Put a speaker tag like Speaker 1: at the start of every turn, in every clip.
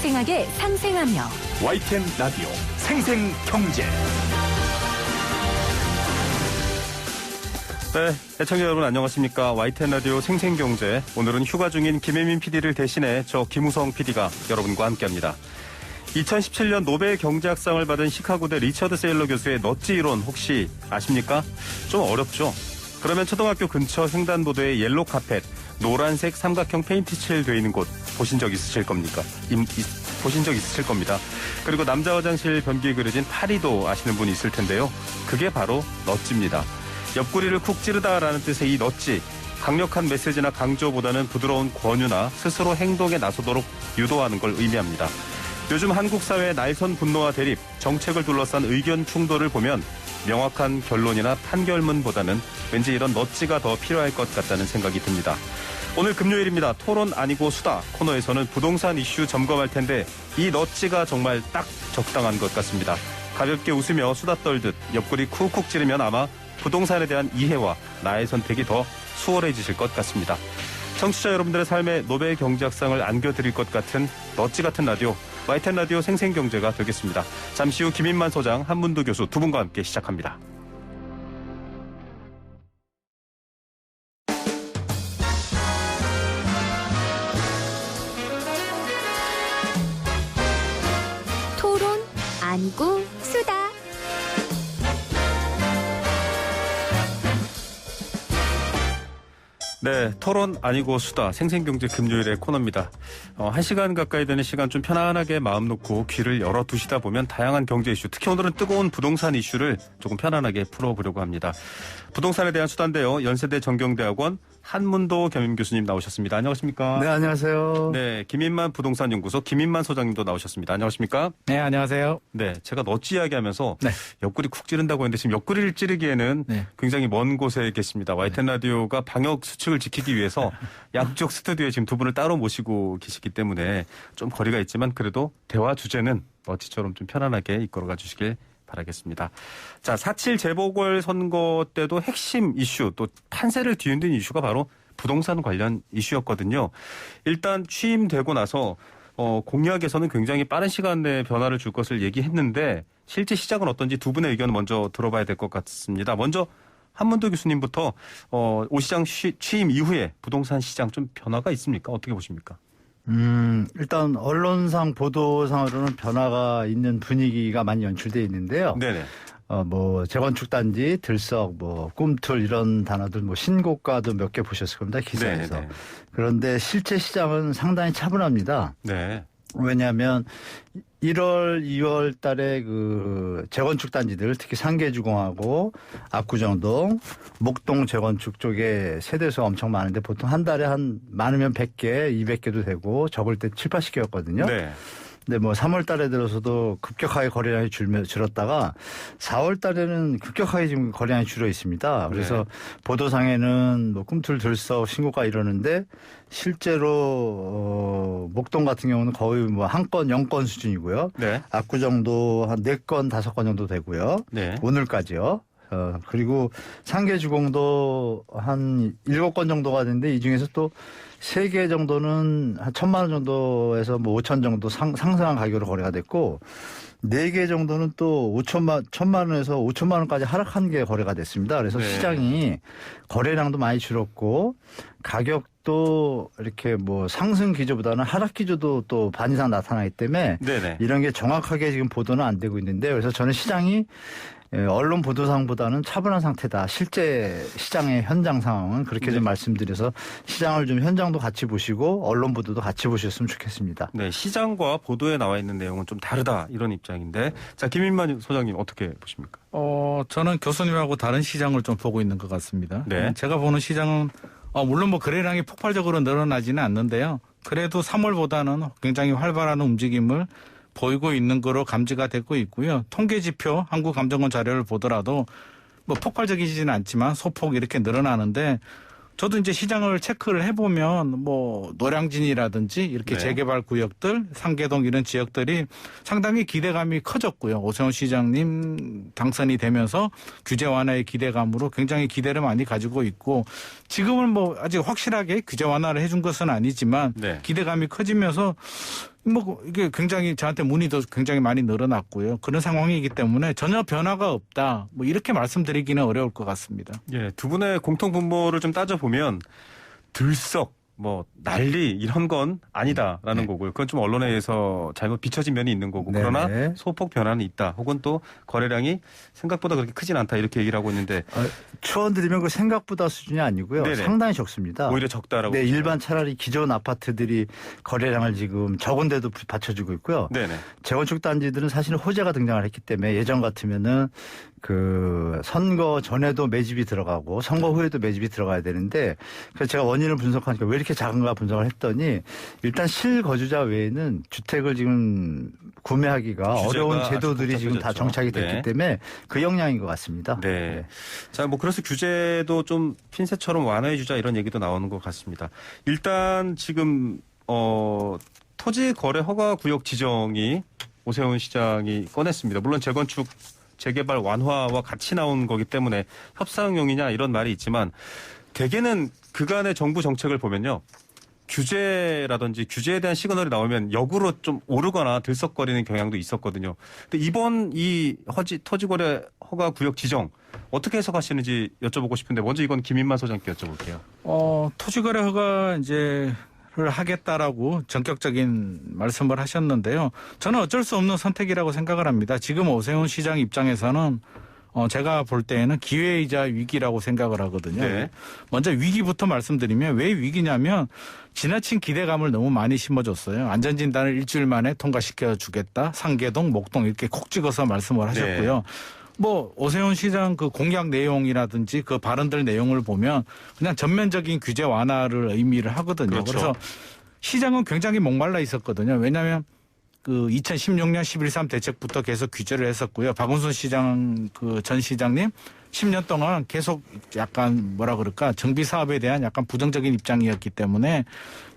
Speaker 1: 생생하게 상생하며
Speaker 2: YTN 라디오 생생경제.
Speaker 3: 네, 애청자 여러분 안녕하십니까. YTN 라디오 생생경제. 오늘은 휴가 중인 김혜민 PD를 대신해 저 김우성 PD가 여러분과 함께합니다. 2017년 노벨 경제학상을 받은 시카고대 리처드 세일러 교수의 넛지 이론 혹시 아십니까? 좀 어렵죠? 그러면 초등학교 근처 횡단보도에 옐로 카펫, 노란색 삼각형 페인트 칠되어 있는 곳 보신 적 있으실 겁니까? 보신 적 있으실 겁니다. 그리고 남자 화장실 변기에 그려진 파리도 아시는 분이 있을 텐데요. 그게 바로 넛지입니다. 옆구리를 쿡 찌르다라는 뜻의 이 넛지. 강력한 메시지나 강조보다는 부드러운 권유나 스스로 행동에 나서도록 유도하는 걸 의미합니다. 요즘 한국 사회의 날선 분노와 대립, 정책을 둘러싼 의견 충돌을 보면 명확한 결론이나 판결문보다는 왠지 이런 넛지가 더 필요할 것 같다는 생각이 듭니다. 오늘 금요일입니다. 토론 아니고 수다 코너에서는 부동산 이슈 점검할 텐데 이 넛지가 정말 딱 적당한 것 같습니다. 가볍게 웃으며 수다 떨듯 옆구리 쿡쿡 찌르면 아마 부동산에 대한 이해와 나의 선택이 더 수월해지실 것 같습니다. 청취자 여러분들의 삶에 노벨 경제학상을 안겨드릴 것 같은 넛지 같은 라디오, YTN 라디오 생생경제가 되겠습니다. 잠시 후 김인만 소장, 한문도 교수 두 분과 함께 시작합니다.
Speaker 1: 토론 아니고 수다.
Speaker 3: 네, 토론 아니고 수다 생생경제 금요일의 코너입니다. 1시간 가까이 되는 시간 좀 편안하게 마음 놓고 귀를 열어두시다 보면 다양한 경제 이슈, 특히 오늘은 뜨거운 부동산 이슈를 조금 편안하게 풀어보려고 합니다. 부동산에 대한 수다인데요. 연세대 정경대학원 한문도 겸임 교수님 나오셨습니다. 안녕하십니까?
Speaker 4: 네, 안녕하세요.
Speaker 3: 네, 김인만 부동산연구소 김인만 소장님도 나오셨습니다. 안녕하십니까?
Speaker 4: 네, 안녕하세요.
Speaker 3: 네, 제가 넛지 이야기하면서
Speaker 4: 네.
Speaker 3: 옆구리 쿡 찌른다고 했는데 지금 옆구리를 찌르기에는
Speaker 4: 네.
Speaker 3: 굉장히 먼 곳에 계십니다. YTN 라디오가 방역 수칙을 지키기 위해서 양쪽 스튜디오에 지금 두 분을 따로 모시고 계시기 때문에 좀 거리가 있지만 그래도 대화 주제는 넛지처럼 좀 편안하게 이끌어가 주시길 바라겠습니다. 자, 4.7 재보궐선거 때도 핵심 이슈 또 판세를 뒤흔든 이슈가 바로 부동산 관련 이슈였거든요. 일단 취임되고 나서 공약에서는 굉장히 빠른 시간 내에 변화를 줄 것을 얘기했는데 실제 시작은 어떤지 두 분의 의견을 먼저 들어봐야 될 것 같습니다. 먼저 한문도 교수님부터 오 시장 취임 이후에 부동산 시장 좀 변화가 있습니까? 어떻게 보십니까?
Speaker 4: 일단 언론상 보도상으로는 변화가 있는 분위기가 많이 연출되어 있는데요.
Speaker 3: 네네.
Speaker 4: 뭐 재건축 단지, 들썩, 뭐 꿈틀 이런 단어들 뭐 신고가도 몇 개 보셨을 겁니다. 기사에서.
Speaker 3: 네네.
Speaker 4: 그런데 실제 시장은 상당히 차분합니다.
Speaker 3: 네.
Speaker 4: 왜냐하면 1월, 2월 달에 그 재건축 단지들, 특히 상계주공하고 압구정동, 목동 재건축 쪽에 세대수가 엄청 많은데 보통 한 달에 한 많으면 100개, 200개도 되고 적을 때 7, 80개였거든요.
Speaker 3: 네.
Speaker 4: 근데 뭐 3월 달에 들어서도 급격하게 거래량이 줄었다가 4월 달에는 급격하게 지금 거래량이 줄어 있습니다. 그래서
Speaker 3: 네.
Speaker 4: 보도상에는 뭐 꿈틀 들썩 신고가 이러는데 실제로 목동 같은 경우는 거의 뭐 한 건 0건 수준이고요.
Speaker 3: 네.
Speaker 4: 압구정도 한 4건, 5건 정도 되고요.
Speaker 3: 네.
Speaker 4: 오늘까지요. 그리고 상계주공도 한 7건 정도가 되는데 이 중에서 또 3개 정도는 한 1,000만 원 정도에서 뭐 5천 정도 상승한 가격으로 거래가 됐고 4개 정도는 또 1,000만 원에서 5천만 원까지 하락한 게 거래가 됐습니다. 그래서
Speaker 3: 네.
Speaker 4: 시장이 거래량도 많이 줄었고 가격도 이렇게 뭐 상승 기조보다는 하락 기조도 또 반 이상 나타나기 때문에
Speaker 3: 네네.
Speaker 4: 이런 게 정확하게 지금 보도는 안 되고 있는데 그래서 저는 시장이 언론 보도상보다는 차분한 상태다. 실제 시장의 현장 상황은 그렇게 좀 말씀드려서 시장을 좀 현장도 같이 보시고 언론 보도도 같이 보셨으면 좋겠습니다.
Speaker 3: 네, 시장과 보도에 나와 있는 내용은 좀 다르다 이런 입장인데 자 김인만 소장님 어떻게 보십니까?
Speaker 5: 저는 교수님하고 다른 시장을 좀 보고 있는 것 같습니다.
Speaker 3: 네.
Speaker 5: 제가 보는 시장은 물론 뭐 거래량이 폭발적으로 늘어나지는 않는데요. 그래도 3월보다는 굉장히 활발한 움직임을 보이고 있는 거로 감지가 되고 있고요. 통계지표 한국감정원 자료를 보더라도 뭐 폭발적이지는 않지만 소폭 이렇게 늘어나는데 저도 이제 시장을 체크를 해보면 뭐 노량진이라든지 이렇게
Speaker 3: 네.
Speaker 5: 재개발 구역들, 상계동 이런 지역들이 상당히 기대감이 커졌고요. 오세훈 시장님 당선이 되면서 규제 완화의 기대감으로 굉장히 기대를 많이 가지고 있고 지금은 뭐 아직 확실하게 규제 완화를 해준 것은 아니지만
Speaker 3: 네.
Speaker 5: 기대감이 커지면서 뭐 이게 굉장히 저한테 문의도 굉장히 많이 늘어났고요. 그런 상황이기 때문에 전혀 변화가 없다. 뭐 이렇게 말씀드리기는 어려울 것 같습니다.
Speaker 3: 예, 두 분의 공통 분모를 좀 따져보면 들썩, 뭐 난리 이런 건 아니다라는 거고요. 그건 좀 언론에 의해서 잘못 비춰진 면이 있는 거고
Speaker 4: 네.
Speaker 3: 그러나 소폭 변화는 있다. 혹은 또 거래량이 생각보다 그렇게 크진 않다 이렇게 얘기를 하고 있는데
Speaker 4: 추원드리면 그 생각보다 수준이 아니고요.
Speaker 3: 네네.
Speaker 4: 상당히 적습니다.
Speaker 3: 오히려 적다라고.
Speaker 4: 네, 일반 차라리 기존 아파트들이 거래량을 지금 적은데도 받쳐주고 있고요.
Speaker 3: 네네.
Speaker 4: 재건축 단지들은 사실 호재가 등장을 했기 때문에 예전 같으면은 그 선거 전에도 매집이 들어가고 선거 후에도 매집이 들어가야 되는데 그래서 제가 원인을 분석하니까 왜 이렇게 작은가 분석을 했더니 일단 실거주자 외에는 주택을 지금 구매하기가 어려운 제도들이 지금 다 정착이 됐기
Speaker 3: 네.
Speaker 4: 때문에 그 영향인 것 같습니다.
Speaker 3: 네. 자, 뭐 그래서 규제도 좀 핀셋처럼 완화해 주자 이런 얘기도 나오는 것 같습니다. 일단 지금 토지 거래 허가 구역 지정이 오세훈 시장이 꺼냈습니다. 물론 재건축 재개발 완화와 같이 나온 거기 때문에 협상용이냐 이런 말이 있지만 대개는 그간의 정부 정책을 보면요. 규제라든지 규제에 대한 시그널이 나오면 역으로 좀 오르거나 들썩거리는 경향도 있었거든요. 근데 이번 이 토지거래 허가 구역 지정 어떻게 해석하시는지 여쭤보고 싶은데 먼저 이건 김인만 소장께 여쭤볼게요.
Speaker 5: 토지거래 허가 이제 를 하겠다라고 전격적인 말씀을 하셨는데요. 저는 어쩔 수 없는 선택이라고 생각을 합니다. 지금 오세훈 시장 입장에서는 제가 볼 때에는 기회이자 위기라고 생각을 하거든요.
Speaker 3: 네.
Speaker 5: 먼저 위기부터 말씀드리면 왜 위기냐면 지나친 기대감을 너무 많이 심어줬어요. 안전진단을 일주일 만에 통과시켜 주겠다. 상계동, 목동 이렇게 콕 찍어서 말씀을 하셨고요.
Speaker 3: 네.
Speaker 5: 뭐 오세훈 시장 그 공약 내용이라든지 그 발언들 내용을 보면 그냥 전면적인 규제 완화를 의미를 하거든요.
Speaker 3: 그렇죠.
Speaker 5: 그래서 시장은 굉장히 목말라 있었거든요. 왜냐하면 그 2016년 11.3 대책부터 계속 규제를 했었고요. 박원순 시장 그 전 시장님 10년 동안 계속 약간 뭐라 그럴까 정비 사업에 대한 약간 부정적인 입장이었기 때문에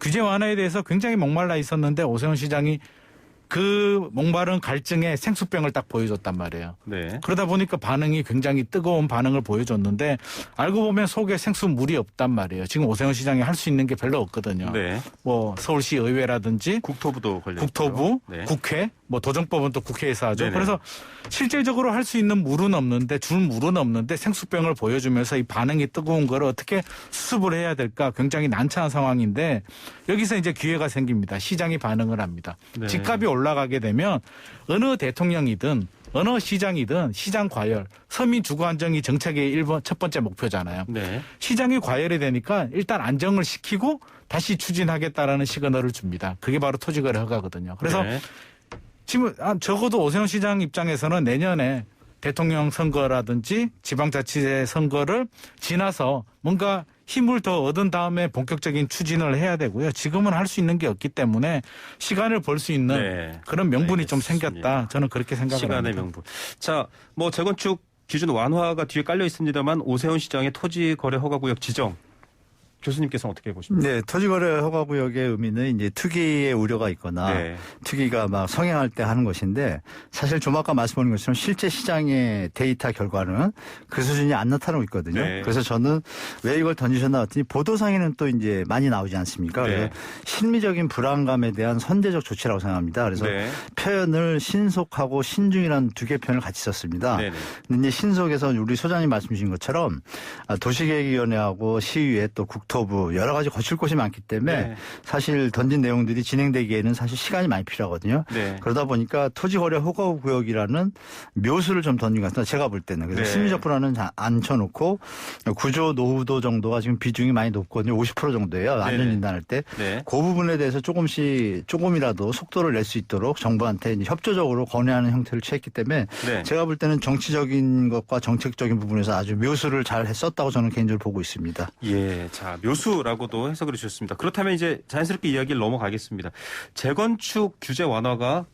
Speaker 5: 규제 완화에 대해서 굉장히 목말라 있었는데 오세훈 시장이 그 목마른 갈증에 생수병을 딱 보여줬단 말이에요.
Speaker 3: 네.
Speaker 5: 그러다 보니까 반응이 굉장히 뜨거운 반응을 보여줬는데 알고 보면 속에 생수물이 없단 말이에요. 지금 오세훈 시장이 할 수 있는 게 별로 없거든요.
Speaker 3: 네.
Speaker 5: 뭐 서울시 의회라든지
Speaker 3: 국토부도 걸려 있고요.
Speaker 5: 국토부,
Speaker 3: 네.
Speaker 5: 국회, 뭐 도정법은 또 국회에서 하죠.
Speaker 3: 네네.
Speaker 5: 그래서 실질적으로 할 수 있는 물은 없는데 줄 물은 없는데 생수병을 보여주면서 이 반응이 뜨거운 걸 어떻게 수습을 해야 될까 굉장히 난처한 상황인데 여기서 이제 기회가 생깁니다. 시장이 반응을 합니다.
Speaker 3: 네.
Speaker 5: 집값이 올라가게 되면 어느 대통령이든 어느 시장이든 시장 과열, 서민 주거 안정이 정책의 첫 번째 목표잖아요.
Speaker 3: 네.
Speaker 5: 시장이 과열이 되니까 일단 안정을 시키고 다시 추진하겠다라는 시그널을 줍니다. 그게 바로 토지거래 허가거든요. 그래서
Speaker 3: 네.
Speaker 5: 지금 적어도 오세훈 시장 입장에서는 내년에 대통령 선거라든지 지방자치제 선거를 지나서 뭔가 힘을 더 얻은 다음에 본격적인 추진을 해야 되고요. 지금은 할 수 있는 게 없기 때문에 시간을 벌 수 있는
Speaker 3: 네.
Speaker 5: 그런 명분이 좀
Speaker 3: 알겠습니다.
Speaker 5: 생겼다. 저는 그렇게 생각을
Speaker 3: 시간의
Speaker 5: 합니다.
Speaker 3: 명분. 자, 뭐 재건축 기준 완화가 뒤에 깔려 있습니다만 오세훈 시장의 토지 거래 허가 구역 지정 교수님께서는 어떻게 보십니까?
Speaker 4: 네, 토지거래 허가구역의 의미는 이제 투기의 우려가 있거나
Speaker 3: 네.
Speaker 4: 투기가 막 성행할 때 하는 것인데 사실 좀 아까 말씀드린 것처럼 실제 시장의 데이터 결과는 그 수준이 안 나타나고 있거든요.
Speaker 3: 네.
Speaker 4: 그래서 저는 왜 이걸 던지셨나 했더니 보도상에는 또 이제 많이 나오지 않습니까?
Speaker 3: 네.
Speaker 4: 그래서 심리적인 불안감에 대한 선제적 조치라고 생각합니다. 그래서
Speaker 3: 네.
Speaker 4: 표현을 신속하고 신중이라는 두 개 표현을 같이 썼습니다.
Speaker 3: 네네.
Speaker 4: 근데 이제 신속에서 우리 소장님 말씀 주신 것처럼 도시계획위원회하고 시의회 또 국토부 여러 가지 거칠 곳이 많기 때문에
Speaker 3: 네.
Speaker 4: 사실 던진 내용들이 진행되기에는 사실 시간이 많이 필요하거든요.
Speaker 3: 네.
Speaker 4: 그러다 보니까 토지거래 허가구역이라는 묘수를 좀 던진 것 같습니다. 제가 볼 때는. 그래서
Speaker 3: 네.
Speaker 4: 심리적 불안은 앉혀놓고 구조 노후도 정도가 지금 비중이 많이 높거든요. 50% 정도예요. 안전진단할 때.
Speaker 3: 네.
Speaker 4: 그 부분에 대해서 조금이라도 속도를 낼 수 있도록 정부한테 이제 협조적으로 권유하는 형태를 취했기 때문에
Speaker 3: 네.
Speaker 4: 제가 볼 때는 정치적인 것과 정책적인 부분에서 아주 묘수를 잘 썼다고 저는 개인적으로 보고 있습니다.
Speaker 3: 예, 자 묘수라고도 해석을 해주셨습니다. 그렇다면 이제 자연스럽게 이야기를 넘어가겠습니다. 재건축 규제 완화가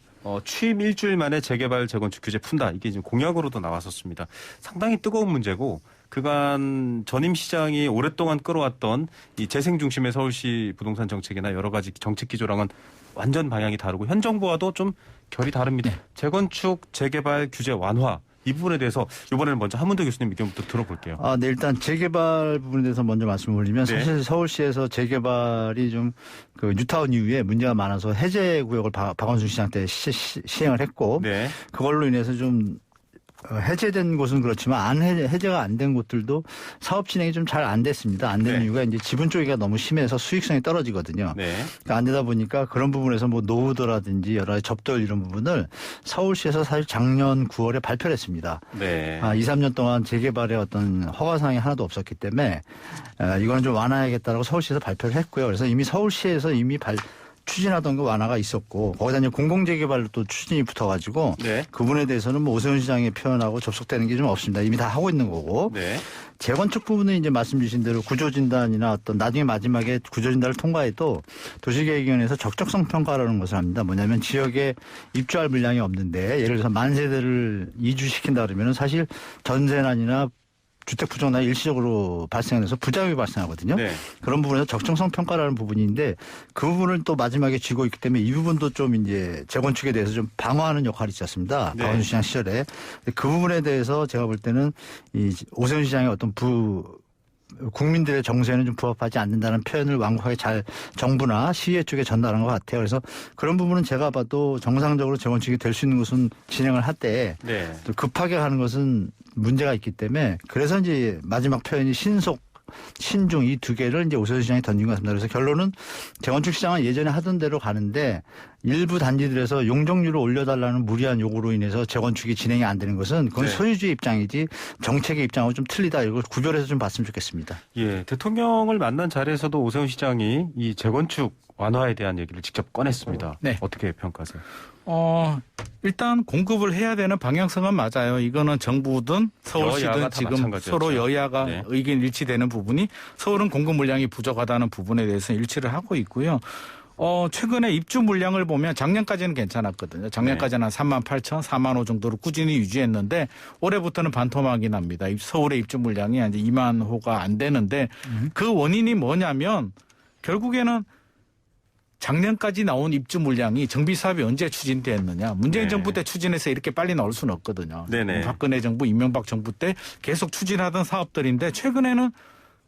Speaker 3: 취임 일주일 만에 재개발 재건축 규제 푼다. 이게 지금 공약으로도 나왔었습니다. 상당히 뜨거운 문제고 그간 전임 시장이 오랫동안 끌어왔던 이 재생 중심의 서울시 부동산 정책이나 여러 가지 정책 기조랑은 완전 방향이 다르고 현 정부와도 좀 결이 다릅니다. 재건축 재개발 규제 완화 이 부분에 대해서 이번에는 먼저 한문도 교수님 의견부터 들어볼게요.
Speaker 4: 네, 일단 재개발 부분에 대해서 먼저 말씀을 드리면
Speaker 3: 네.
Speaker 4: 사실 서울시에서 재개발이 좀 그 뉴타운 이후에 문제가 많아서 해제 구역을 박원순 시장 때 시행을 했고
Speaker 3: 네.
Speaker 4: 그걸로 인해서 좀 해제된 곳은 그렇지만 해제가 안 된 곳들도 사업 진행이 좀 잘 안 됐습니다. 안 된
Speaker 3: 네.
Speaker 4: 이유가 이제 지분 쪼개가 너무 심해서 수익성이 떨어지거든요.
Speaker 3: 네.
Speaker 4: 그러니까 안 되다 보니까 그런 부분에서 뭐 노후도라든지 여러 가지 접돌 이런 부분을 서울시에서 사실 작년 9월에 발표를 했습니다.
Speaker 3: 네.
Speaker 4: 2, 3년 동안 재개발의 어떤 허가사항이 하나도 없었기 때문에 이거는 좀 완화해야겠다라고 서울시에서 발표를 했고요. 그래서 이미 서울시에서 이미 추진하던 거 완화가 있었고 거기다 이제 공공재개발로 또 추진이 붙어가지고
Speaker 3: 네.
Speaker 4: 그분에 대해서는 뭐 오세훈 시장의 표현하고 접속되는 게 좀 없습니다. 이미 다 하고 있는 거고
Speaker 3: 네.
Speaker 4: 재건축 부분은 이제 말씀 주신 대로 구조진단이나 어떤 나중에 마지막에 구조진단을 통과해도 도시계획위원회에서 적적성 평가라는 것을 합니다. 뭐냐면 지역에 입주할 물량이 없는데 예를 들어서 만 세대를 이주시킨다 그러면 사실 전세난이나 주택 부정난이 일시적으로 발생해서 부작용이 발생하거든요.
Speaker 3: 네.
Speaker 4: 그런 부분에서 적정성 평가라는 부분인데 그 부분을 또 마지막에 쥐고 있기 때문에 이 부분도 좀 이제 재건축에 대해서 좀 방어하는 역할이 있었습니다.
Speaker 3: 네.
Speaker 4: 박원순 시장 시절에. 그 부분에 대해서 제가 볼 때는 이 오세훈 시장의 어떤 국민들의 정서에는 좀 부합하지 않는다는 표현을 완곡하게 잘 정부나 시의회 쪽에 전달한 것 같아요. 그래서 그런 부분은 제가 봐도 정상적으로 재건축이 될 수 있는 것은 진행을 할 때
Speaker 3: 네.
Speaker 4: 또 급하게 하는 것은 문제가 있기 때문에 그래서 이제 마지막 표현이 신속, 신중 이 두 개를 이제 오세훈 시장이 던진 것 같습니다. 그래서 결론은 재건축 시장은 예전에 하던 대로 가는데 일부 단지들에서 용적률을 올려달라는 무리한 요구로 인해서 재건축이 진행이 안 되는 것은 그건
Speaker 3: 네.
Speaker 4: 소유주의 입장이지 정책의 입장하고 좀 틀리다. 이걸 구별해서 좀 봤으면 좋겠습니다.
Speaker 3: 예, 대통령을 만난 자리에서도 오세훈 시장이 이 재건축 완화에 대한 얘기를 직접 꺼냈습니다.
Speaker 5: 네.
Speaker 3: 어떻게 평가하세요?
Speaker 5: 일단 공급을 해야 되는 방향성은 맞아요. 이거는 정부든 서울시든
Speaker 3: 여야가 다
Speaker 5: 지금
Speaker 3: 마찬가지였죠.
Speaker 5: 서로 여야가
Speaker 3: 네.
Speaker 5: 의견 일치되는 부분이 서울은 공급 물량이 부족하다는 부분에 대해서 일치를 하고 있고요. 최근에 입주 물량을 보면 작년까지는 괜찮았거든요. 작년까지는 한 3만 8천, 4만 호 정도로 꾸준히 유지했는데 올해부터는 반토막이 납니다. 서울의 입주 물량이 이제 2만 호가 안 되는데 그 원인이 뭐냐면 결국에는 작년까지 나온 입주 물량이 정비 사업이 언제 추진됐느냐. 문재인
Speaker 3: 네.
Speaker 5: 정부 때 추진해서 이렇게 빨리 나올 수는 없거든요.
Speaker 3: 네네.
Speaker 5: 박근혜 정부, 이명박 정부 때 계속 추진하던 사업들인데 최근에는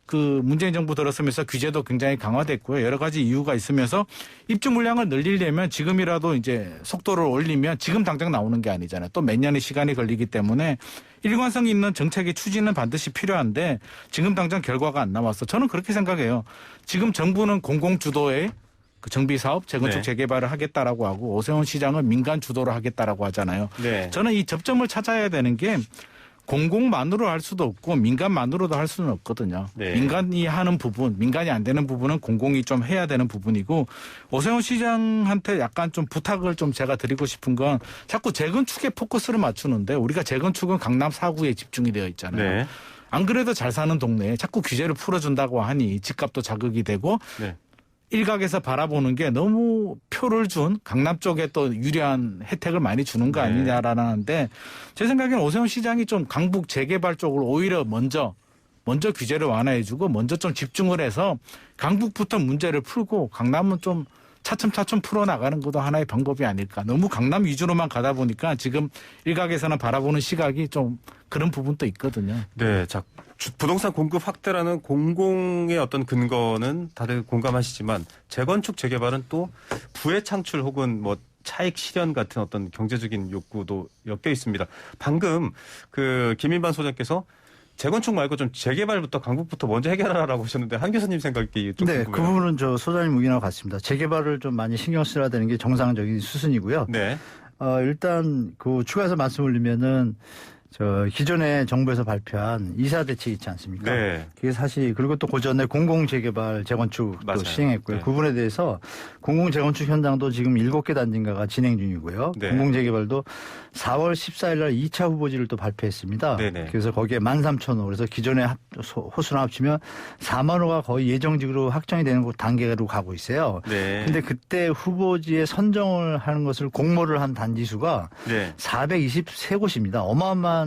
Speaker 5: 그 문재인 정부 들어서면서 규제도 굉장히 강화됐고요. 여러 가지 이유가 있으면서 입주 물량을 늘리려면 지금이라도 이제 속도를 올리면 지금 당장 나오는 게 아니잖아요. 또 몇 년의 시간이 걸리기 때문에 일관성 있는 정책의 추진은 반드시 필요한데 지금 당장 결과가 안 나와서 저는 그렇게 생각해요. 지금 정부는 공공 주도의 그 정비 사업, 재건축
Speaker 3: 네.
Speaker 5: 재개발을 하겠다라고 하고 오세훈 시장은 민간 주도로 하겠다라고 하잖아요.
Speaker 3: 네.
Speaker 5: 저는 이 접점을 찾아야 되는 게 공공만으로 할 수도 없고 민간만으로도 할 수는 없거든요.
Speaker 3: 네.
Speaker 5: 민간이 하는 부분, 민간이 안 되는 부분은 공공이 좀 해야 되는 부분이고 오세훈 시장한테 약간 좀 부탁을 좀 제가 드리고 싶은 건 자꾸 재건축에 포커스를 맞추는데 우리가 재건축은 강남 4구에 집중이 되어 있잖아요.
Speaker 3: 네.
Speaker 5: 안 그래도 잘 사는 동네에 자꾸 규제를 풀어준다고 하니 집값도 자극이 되고
Speaker 3: 네.
Speaker 5: 일각에서 바라보는 게 너무 표를 준 강남 쪽에 또 유리한 혜택을 많이 주는 거
Speaker 3: 네.
Speaker 5: 아니냐라는데 제 생각에는 오세훈 시장이 좀 강북 재개발 쪽으로 오히려 먼저 규제를 완화해주고 먼저 좀 집중을 해서 강북부터 문제를 풀고 강남은 좀 차츰차츰 풀어나가는 것도 하나의 방법이 아닐까. 너무 강남 위주로만 가다 보니까 지금 일각에서는 바라보는 시각이 좀 그런 부분도 있거든요.
Speaker 3: 네, 자, 부동산 공급 확대라는 공공의 어떤 근거는 다들 공감하시지만 재건축 재개발은 또 부의 창출 혹은 뭐 차익 실현 같은 어떤 경제적인 욕구도 엮여 있습니다. 방금 그 김인반 소장께서 재건축 말고 좀 재개발부터 강북부터 먼저 해결하라고 하셨는데 한 교수님 생각이 좀
Speaker 4: 네,
Speaker 3: 궁금해요.
Speaker 4: 그 부분은 저 소장님 의견하고 같습니다. 재개발을 좀 많이 신경 써야 되는 게 정상적인 수순이고요.
Speaker 3: 네.
Speaker 4: 일단 그 추가해서 말씀을 드리면은 저 기존에 정부에서 발표한 이사 대책 있지 않습니까?
Speaker 3: 네.
Speaker 4: 그게 사실 그리고 또 고전에 공공 재개발 재건축도
Speaker 3: 맞아요.
Speaker 4: 시행했고요.
Speaker 3: 네.
Speaker 4: 그 부분에 대해서 공공 재건축 현장도 지금 7개 단지인가가 진행 중이고요.
Speaker 3: 네.
Speaker 4: 공공 재개발도 4월 14일 날 2차 후보지를 또 발표했습니다.
Speaker 3: 네네.
Speaker 4: 그래서 거기에 13,000호 그래서 기존에 호수나 합치면 4만 호가 거의 예정직으로 확정이 되는 단계로 가고 있어요.
Speaker 3: 네.
Speaker 4: 근데 그때 후보지에 선정을 하는 것을 공모를 한 단지 수가
Speaker 3: 네.
Speaker 4: 423곳입니다. 어마어마한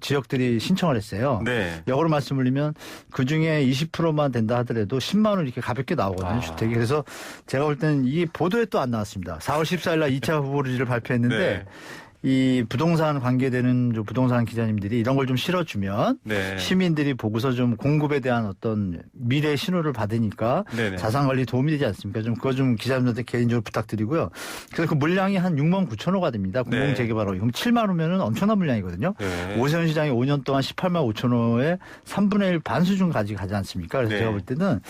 Speaker 4: 지역들이 신청을 했어요.
Speaker 3: 네.
Speaker 4: 역으로 말씀을 드리면 그중에 20%만 된다 하더라도 10만 원 이렇게 가볍게 나오거든요. 주택이. 그래서 제가 볼 때는 이 보도에 또 안 나왔습니다. 4월 14일 날 2차 후보지를 발표했는데
Speaker 3: 네.
Speaker 4: 이 부동산 관계되는 부동산 기자님들이 이런 걸 좀 실어주면
Speaker 3: 네.
Speaker 4: 시민들이 보고서 좀 공급에 대한 어떤 미래 신호를 받으니까
Speaker 3: 네네.
Speaker 4: 자산 관리 도움이 되지 않습니까? 좀 그거 좀 기자님들한테 개인적으로 부탁드리고요. 그래서 그 물량이 한 6만 9천 호가 됩니다.
Speaker 3: 네.
Speaker 4: 공공재개발로. 그럼 7만 호면은 엄청난 물량이거든요.
Speaker 3: 네.
Speaker 4: 오세훈 시장이 5년 동안 18만 5천 호의 3분의 1 반 수준 가지 않습니까? 그래서
Speaker 3: 네.
Speaker 4: 제가 볼 때는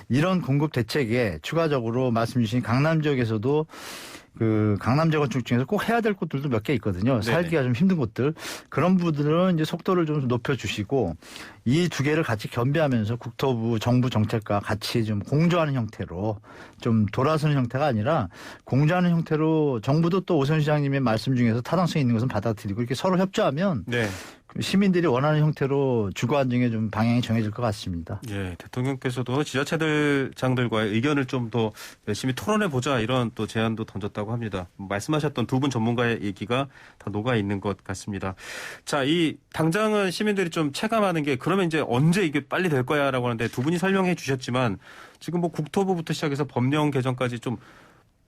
Speaker 4: 이런 공급 대책에 추가적으로 말씀 주신 강남 지역에서도 그 강남 재건축 중에서 꼭 해야 될 곳들도 몇 개 있거든요.
Speaker 3: 네네.
Speaker 4: 살기가 좀 힘든 곳들. 그런 부분들은 이제 속도를 좀 높여주시고 이 두 개를 같이 겸비하면서 국토부, 정부 정책과 같이 좀 공조하는 형태로 좀 돌아서는 형태가 아니라 공조하는 형태로 정부도 또 오세훈 시장님의 말씀 중에서 타당성이 있는 것은 받아들이고 이렇게 서로 협조하면
Speaker 3: 네.
Speaker 4: 시민들이 원하는 형태로 주거 안정의 좀 방향이 정해질 것 같습니다.
Speaker 3: 예, 대통령께서도 지자체장들과의 의견을 좀 더 열심히 토론해 보자 이런 또 제안도 던졌다고 합니다. 말씀하셨던 두 분 전문가의 얘기가 다 녹아 있는 것 같습니다. 자, 이 당장은 시민들이 좀 체감하는 게 그러면 이제 언제 이게 빨리 될 거야라고 하는데 두 분이 설명해 주셨지만 지금 뭐 국토부부터 시작해서 법령 개정까지 좀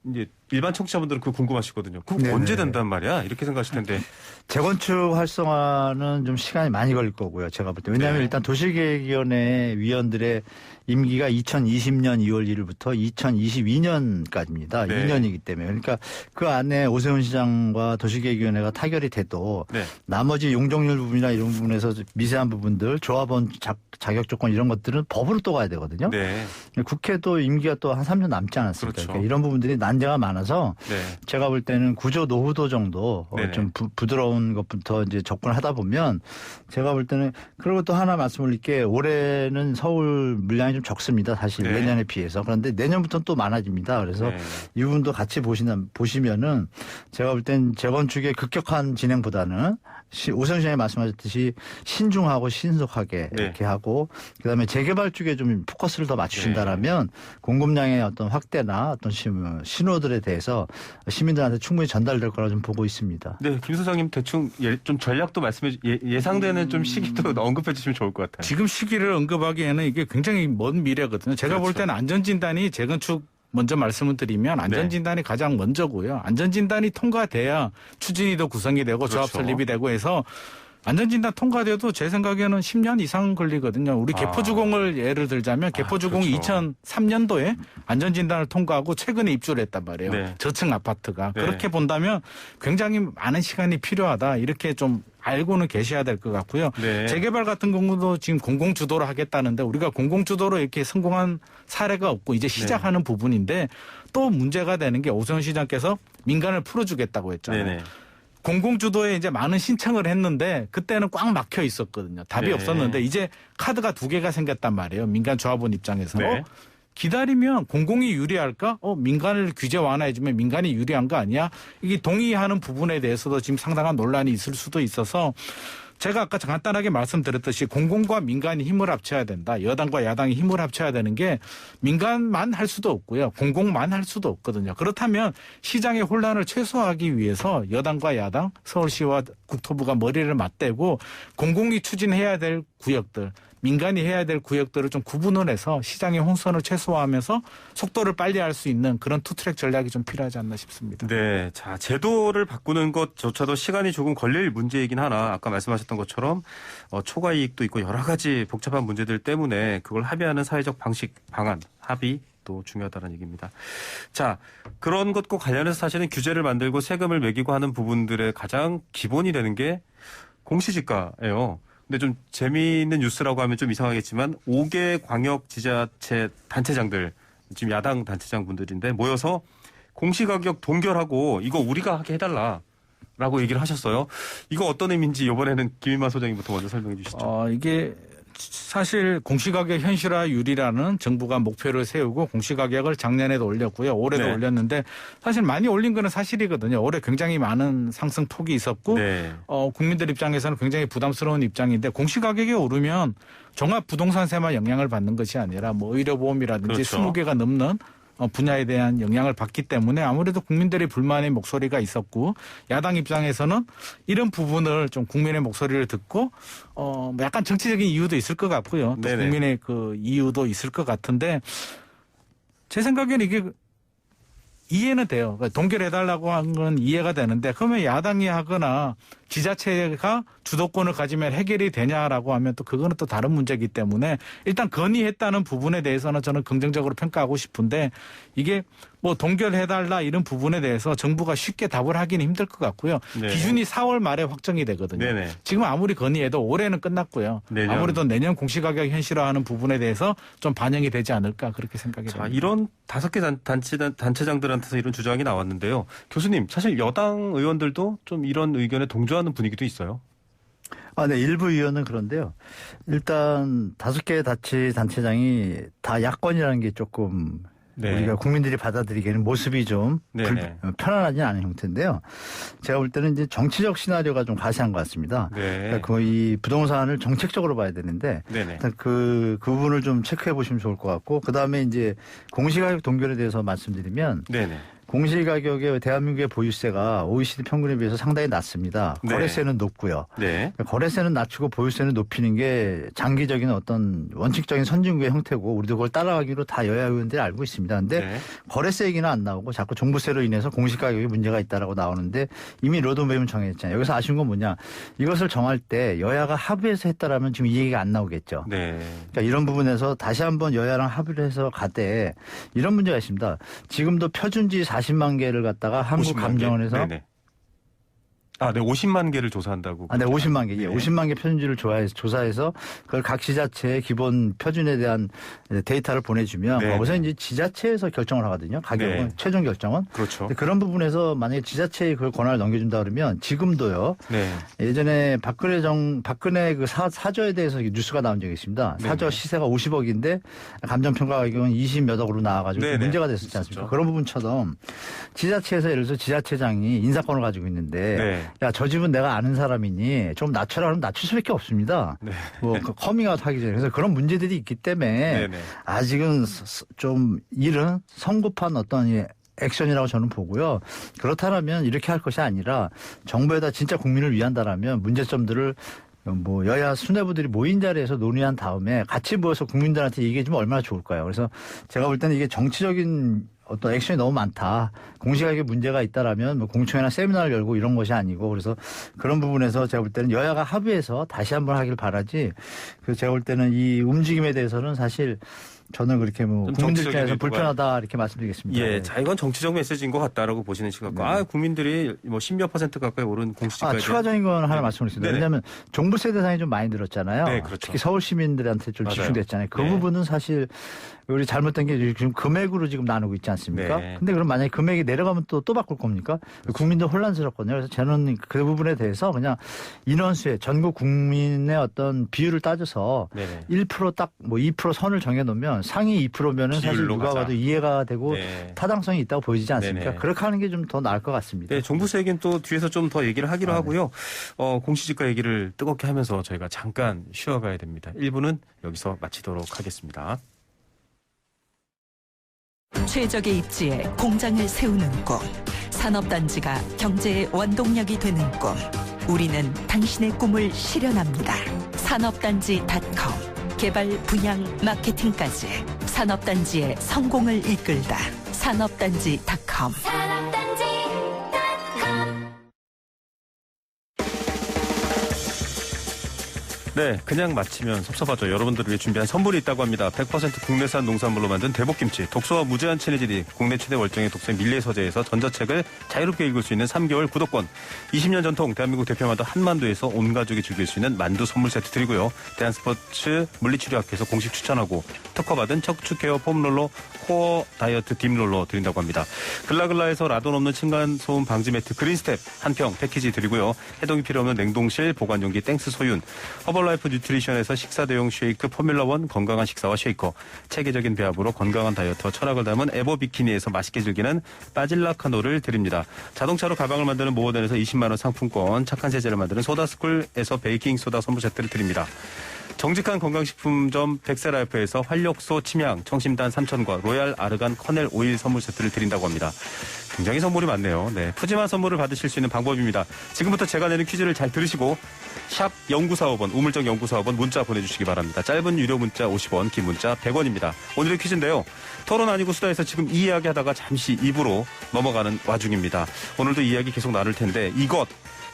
Speaker 3: 이제 일반 청취자분들은 그거 궁금하시거든요. 그거
Speaker 4: 네네.
Speaker 3: 언제 된단 말이야? 이렇게 생각하실 텐데.
Speaker 4: 재건축 활성화는 좀 시간이 많이 걸릴 거고요. 제가 볼 때. 왜냐하면
Speaker 3: 네.
Speaker 4: 일단 도시계획위원회 위원들의 임기가 2020년 2월 1일부터 2022년까지입니다.
Speaker 3: 네.
Speaker 4: 2년이기 때문에. 그러니까 그 안에 오세훈 시장과 도시계획위원회가 타결이 돼도
Speaker 3: 네.
Speaker 4: 나머지 용적률 부분이나 이런 부분에서 미세한 부분들, 조합원 자격 조건 이런 것들은 법으로 또 가야 되거든요.
Speaker 3: 네.
Speaker 4: 국회도 임기가 또 한 3년 남지 않았습니까?
Speaker 3: 그렇죠.
Speaker 4: 그러니까 이런 부분들이 난제가 많아서
Speaker 3: 네.
Speaker 4: 제가 볼 때는 구조 노후도 정도
Speaker 3: 네네.
Speaker 4: 좀 부드러운 것부터 이제 접근하다 보면 제가 볼 때는 그리고 또 하나 말씀드릴 게 올해는 서울 물량이 좀 적습니다. 사실
Speaker 3: 네.
Speaker 4: 내년에 비해서. 그런데 내년부터는 또 많아집니다. 그래서
Speaker 3: 네.
Speaker 4: 이 부분도 같이 보시면은 제가 볼 땐 재건축의 급격한 진행보다는 오세훈 시장이 말씀하셨듯이 신중하고 신속하게
Speaker 3: 네.
Speaker 4: 이렇게 하고 그다음에 재개발 쪽에 좀 포커스를 더 맞추신다라면 공급량의 어떤 확대나 어떤 신호들에 대해서 시민들한테 충분히 전달될 거라 좀 보고 있습니다.
Speaker 3: 네, 김 소장님 대충 좀 전략도 말씀해 예상되는 좀 시기도 언급해 주시면 좋을 것 같아요.
Speaker 5: 지금 시기를 언급하기에는 이게 굉장히 먼 미래거든요. 제가 볼
Speaker 3: 그렇죠.
Speaker 5: 때는 안전진단이 재건축 먼저 말씀을 드리면 안전진단이 가장 먼저고요. 안전진단이 통과돼야 추진위도 구성이 되고
Speaker 3: 그렇죠.
Speaker 5: 조합 설립이 되고 해서 안전진단 통과돼도 제 생각에는 10년 이상 걸리거든요. 우리 개포주공을 예를 들자면 개포주공이
Speaker 3: 그렇죠.
Speaker 5: 2003년도에 안전진단을 통과하고 최근에 입주를 했단 말이에요.
Speaker 3: 네.
Speaker 5: 저층 아파트가.
Speaker 3: 네.
Speaker 5: 그렇게 본다면 굉장히 많은 시간이 필요하다. 이렇게 좀 알고는 계셔야 될 것 같고요.
Speaker 3: 네.
Speaker 5: 재개발 같은 경우도 지금 공공주도로 하겠다는데 우리가 공공주도로 이렇게 성공한 사례가 없고 이제 시작하는 부분인데 또 문제가 되는 게 오세훈 시장께서 민간을 풀어주겠다고 했잖아요.
Speaker 3: 네네.
Speaker 5: 공공주도에 이제 많은 신청을 했는데 그때는 꽉 막혀 있었거든요. 답이
Speaker 3: 네.
Speaker 5: 없었는데 이제 카드가 두 개가 생겼단 말이에요. 민간 조합원 입장에서.
Speaker 3: 네.
Speaker 5: 기다리면 공공이 유리할까? 민간을 규제 완화해주면 민간이 유리한 거 아니야? 이게 동의하는 부분에 대해서도 지금 상당한 논란이 있을 수도 있어서 제가 아까 간단하게 말씀드렸듯이 공공과 민간이 힘을 합쳐야 된다. 여당과 야당이 힘을 합쳐야 되는 게 민간만 할 수도 없고요. 공공만 할 수도 없거든요. 그렇다면 시장의 혼란을 최소화하기 위해서 여당과 야당, 서울시와 국토부가 머리를 맞대고 공공이 추진해야 될 구역들, 민간이 해야 될 구역들을 좀 구분을 해서 시장의 혼선을 최소화하면서 속도를 빨리 할 수 있는 그런 투트랙 전략이 좀 필요하지 않나 싶습니다.
Speaker 3: 네, 자 제도를 바꾸는 것조차도 시간이 조금 걸릴 문제이긴 하나 아까 말씀하셨던 것처럼 초과 이익도 있고 여러 가지 복잡한 문제들 때문에 그걸 합의하는 사회적 방식, 방안, 합의 또 중요하다는 얘기입니다. 자, 그런 것과 관련해서 사실은 규제를 만들고 세금을 매기고 하는 부분들의 가장 기본이 되는 게 공시지가예요. 근데 좀 재미있는 뉴스라고 하면 좀 이상하겠지만 5개 광역 지자체 단체장들 지금 야당 단체장 분들인데 모여서 공시가격 동결하고 이거 우리가 하게 해달라라고 얘기를 하셨어요. 이거 어떤 의미인지 이번에는 김인만 소장님부터 먼저 설명해 주시죠.
Speaker 5: 이게 사실 공시가격 현실화율이라는 정부가 목표를 세우고 공시가격을 작년에도 올렸고요. 올해도
Speaker 3: 네.
Speaker 5: 올렸는데 사실 많이 올린 거는 사실이거든요. 올해 굉장히 많은 상승폭이 있었고
Speaker 3: 네.
Speaker 5: 국민들 입장에서는 굉장히 부담스러운 입장인데 공시가격이 오르면 종합 부동산세만 영향을 받는 것이 아니라 뭐 의료보험이라든지
Speaker 3: 그렇죠.
Speaker 5: 20개가 넘는 분야에 대한 영향을 받기 때문에 아무래도 국민들의 불만의 목소리가 있었고 야당 입장에서는 이런 부분을 좀 국민의 목소리를 듣고 약간 정치적인 이유도 있을 것 같고요. 또
Speaker 3: 네네.
Speaker 5: 국민의 그 이유도 있을 것 같은데 제 생각에는 이게 이해는 돼요. 그러니까 동결해달라고 한 건 이해가 되는데 그러면 야당이 하거나 지자체가 주도권을 가지면 해결이 되냐라고 하면 또 그거는 또 다른 문제이기 때문에 일단 건의했다는 부분에 대해서는 저는 긍정적으로 평가하고 싶은데 이게 뭐 동결해달라 이런 부분에 대해서 정부가 쉽게 답을 하기는 힘들 것 같고요.
Speaker 3: 네.
Speaker 5: 기준이 4월 말에 확정이 되거든요.
Speaker 3: 네네.
Speaker 5: 지금 아무리 건의해도 올해는 끝났고요.
Speaker 3: 내년.
Speaker 5: 아무래도 내년 공시가격 현실화하는 부분에 대해서 좀 반영이 되지 않을까 그렇게 생각이
Speaker 3: 자,
Speaker 5: 됩니다.
Speaker 3: 이런 5개 단체장들한테서 이런 주장이 나왔는데요. 교수님, 사실 여당 의원들도 좀 이런 의견에 동조하는 분위기도 있어요.
Speaker 4: 네, 일부 의원은 그런데요. 일단 5개 단체장이 다 야권이라는 게 조금
Speaker 3: 네.
Speaker 4: 우리가 국민들이 받아들이기에는 모습이 좀
Speaker 3: 네네.
Speaker 4: 편안하지 않은 형태인데요. 제가 볼 때는 이제 정치적 시나리오가 좀 가시한 것 같습니다.
Speaker 3: 네.
Speaker 4: 그러니까 거의 부동산을 정책적으로 봐야 되는데
Speaker 3: 네네.
Speaker 4: 일단 그 부분을 좀 체크해 보시면 좋을 것 같고 그다음에 이제 공시가격 동결에 대해서 말씀드리면
Speaker 3: 네네.
Speaker 4: 공시가격의 대한민국의 보유세가 OECD 평균에 비해서 상당히 낮습니다.
Speaker 3: 네.
Speaker 4: 거래세는 높고요.
Speaker 3: 네.
Speaker 4: 거래세는 낮추고 보유세는 높이는 게 장기적인 어떤 원칙적인 선진국의 형태고 우리도 그걸 따라가기로 다 여야 의원들이 알고 있습니다. 근데
Speaker 3: 네.
Speaker 4: 거래세 얘기는 안 나오고 자꾸 종부세로 인해서 공시가격에 문제가 있다라고 나오는데 이미 로드맵은 정해졌잖아요. 여기서 아쉬운 건 뭐냐. 이것을 정할 때 여야가 합의해서 했다라면 지금 이 얘기가 안 나오겠죠.
Speaker 3: 네.
Speaker 4: 그러니까 이런 부분에서 다시 한번 여야랑 합의를 해서 가되 이런 문제가 있습니다. 지금도 표준지 40만 개를 갖다가
Speaker 3: 50만 개.
Speaker 4: 한국감정원에서
Speaker 3: 네네. 아, 네, 50만 개를 조사한다고.
Speaker 4: 네, 50만 개. 예,
Speaker 3: 네.
Speaker 4: 50만 개 표준지를 조사해서 그걸 각 지자체의 기본 표준에 대한 데이터를 보내주면
Speaker 3: 네.
Speaker 4: 거기서 이제 지자체에서 결정을 하거든요. 가격은
Speaker 3: 네.
Speaker 4: 최종 결정은.
Speaker 3: 그렇죠.
Speaker 4: 근데 그런 부분에서 만약에 지자체에 그걸 권한을 넘겨준다 그러면 지금도요.
Speaker 3: 네.
Speaker 4: 예전에 박근혜 그 사저에 대해서 뉴스가 나온 적이 있습니다. 사저
Speaker 3: 네네.
Speaker 4: 시세가 50억인데 감정평가 가격은 20몇 억으로 나와가지고
Speaker 3: 네네.
Speaker 4: 문제가 됐었지 않습니까?
Speaker 3: 있었죠.
Speaker 4: 그런 부분처럼 지자체에서 예를 들어서 지자체장이 인사권을 가지고 있는데
Speaker 3: 네.
Speaker 4: 야, 저 집은 내가 아는 사람이니 좀 낮춰라 그러면 낮출 수밖에 없습니다.
Speaker 3: 네.
Speaker 4: 뭐 그 커밍아웃 하기 전에. 그래서 그런 문제들이 있기 때문에
Speaker 3: 네네.
Speaker 4: 아직은 좀 일은 성급한 어떤 액션이라고 저는 보고요. 그렇다면 이렇게 할 것이 아니라 정부에다 진짜 국민을 위한다라면 문제점들을 뭐 여야 수뇌부들이 모인 자리에서 논의한 다음에 같이 모여서 국민들한테 얘기해 주면 얼마나 좋을까요? 그래서 제가 볼 때는 이게 정치적인 어떤 액션이 너무 많다. 공시가격에 문제가 있다라면 뭐 공청회나 세미나를 열고 이런 것이 아니고 그래서 그런 부분에서 제가 볼 때는 여야가 합의해서 다시 한번 하길 바라지. 그래서 제가 볼 때는 이 움직임에 대해서는 사실 저는 그렇게 뭐
Speaker 3: 좀
Speaker 4: 국민들
Speaker 3: 정치적인
Speaker 4: 입장에서
Speaker 3: 의도가-
Speaker 4: 불편하다 이렇게 말씀드리겠습니다.
Speaker 3: 예,
Speaker 4: 네.
Speaker 3: 자, 이건 정치적 메시지인 것 같다라고 보시는 시각 같고,
Speaker 4: 네.
Speaker 3: 국민들이 뭐 10몇 % 가까이 오른 공시지가에
Speaker 4: 추가적인 건 하나
Speaker 3: 네.
Speaker 4: 말씀드리겠습니다.
Speaker 3: 네네.
Speaker 4: 왜냐하면 종부세 대상이 좀 많이 늘었잖아요.
Speaker 3: 네, 그렇죠.
Speaker 4: 특히 서울 시민들한테 좀
Speaker 3: 맞아요.
Speaker 4: 집중됐잖아요. 그
Speaker 3: 네.
Speaker 4: 부분은 사실 우리 잘못된 게 지금 금액으로 지금 나누고 있지 않습니까?
Speaker 3: 네.
Speaker 4: 근데 그럼 만약에 금액이 내려가면 또 바꿀 겁니까? 국민도 혼란스럽거든요. 그래서 저는 그 부분에 대해서 그냥 인원수에 전국 국민의 어떤 비율을 따져서
Speaker 3: 네네.
Speaker 4: 1% 딱 뭐 2% 선을 정해놓으면 상위 2%면은 사실
Speaker 3: 비율로
Speaker 4: 누가
Speaker 3: 가자.
Speaker 4: 봐도 이해가 되고
Speaker 3: 네.
Speaker 4: 타당성이 있다고 보이지 않습니까?
Speaker 3: 네네.
Speaker 4: 그렇게 하는 게 좀 더 나을 것 같습니다.
Speaker 3: 네, 종부세 얘기는 또 뒤에서 좀 더 얘기를 하기로 하고요. 공시지가 얘기를 뜨겁게 하면서 저희가 잠깐 쉬어가야 됩니다. 1부는 여기서 마치도록 하겠습니다.
Speaker 6: 최적의 입지에 공장을 세우는 곳, 산업단지가 경제의 원동력이 되는 꿈. 우리는 당신의 꿈을 실현합니다. 산업단지.com. 개발, 분양, 마케팅까지 산업단지의 성공을 이끌다. 산업단지.com.
Speaker 3: 네, 그냥 마치면 섭섭하죠. 여러분들을 위해 준비한 선물이 있다고 합니다. 100% 국내산 농산물로 만든 대복김치, 독서와 무제한 친해지리, 국내 최대 월정의 독서 밀리의 서재에서 전자책을 자유롭게 읽을 수 있는 3개월 구독권, 20년 전통 대한민국 대표마다 한만두에서 온 가족이 즐길 수 있는 만두 선물 세트 드리고요. 대한스포츠 물리치료학회에서 공식 추천하고 특허받은 척추케어 폼롤러 코어 다이어트 딥롤러 드린다고 합니다. 글라글라에서 라돈 없는 층간소음 방지 매트 그린스텝 한 평 패키지 드리고요. 해동이 필요 없는 냉동실 보관용기 땡스 소윤, 허벌라이프 뉴트리션에서 식사 대용 쉐이크 포뮬러1 건강한 식사와 쉐이커, 체계적인 배합으로 건강한 다이어트와 철학을 담은 에버 비키니에서 맛있게 즐기는 빠질라카노를 드립니다. 자동차로 가방을 만드는 모어덴에서 20만 원 상품권, 착한 세제를 만드는 소다스쿨에서 베이킹 소다 선물 세트를 드립니다. 정직한 건강식품점 덱세라이프에서 활력소 침향 청심단 3,000과 로얄 아르간 커넬 오일 선물 세트를 드린다고 합니다. 굉장히 선물이 많네요. 네, 푸짐한 선물을 받으실 수 있는 방법입니다. 지금부터 제가 내는 퀴즈를 잘 들으시고 샵 0945번 우물정 0945번 문자 보내주시기 바랍니다. 짧은 유료 문자 50원, 긴 문자 100원입니다. 오늘의 퀴즈인데요. 토론 아니고 수다에서 지금 이 이야기 하다가 잠시 입으로 넘어가는 와중입니다. 오늘도 이야기 계속 나눌 텐데 이것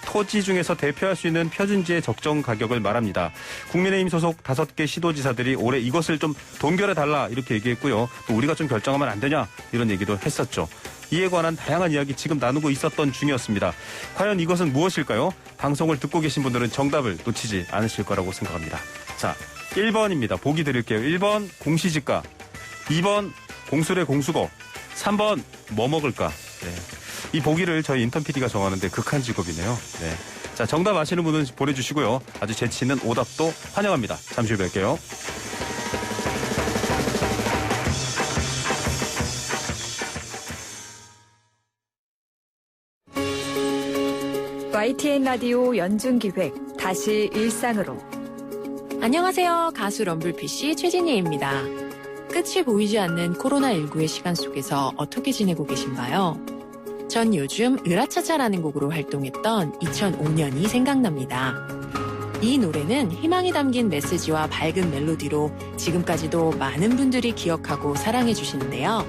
Speaker 3: 토지 중에서 대표할 수 있는 표준지의 적정 가격을 말합니다. 국민의힘 소속 5개 시도지사들이 올해 이것을 좀 동결해달라 이렇게 얘기했고요. 또 우리가 좀 결정하면 안 되냐 이런 얘기도 했었죠. 이에 관한 다양한 이야기 지금 나누고 있었던 중이었습니다. 과연 이것은 무엇일까요? 방송을 듣고 계신 분들은 정답을 놓치지 않으실 거라고 생각합니다. 자, 1번입니다. 보기 드릴게요. 1번 공시지가, 2번 공수래 공수거, 3번 뭐 먹을까? 네. 이 보기를 저희 인턴 PD가 정하는데 극한 직업이네요. 네. 자, 정답 아시는 분은 보내주시고요. 아주 재치 있는 오답도 환영합니다. 잠시 후에 뵐게요.
Speaker 7: YTN 라디오 연중기획 다시 일상으로.
Speaker 8: 안녕하세요. 가수 럼블피쉬 최진희입니다. 끝이 보이지 않는 코로나19의 시간 속에서 어떻게 지내고 계신가요? 전 요즘 으라차차라는 곡으로 활동했던 2005년이 생각납니다. 이 노래는 희망이 담긴 메시지와 밝은 멜로디로 지금까지도 많은 분들이 기억하고 사랑해 주시는데요.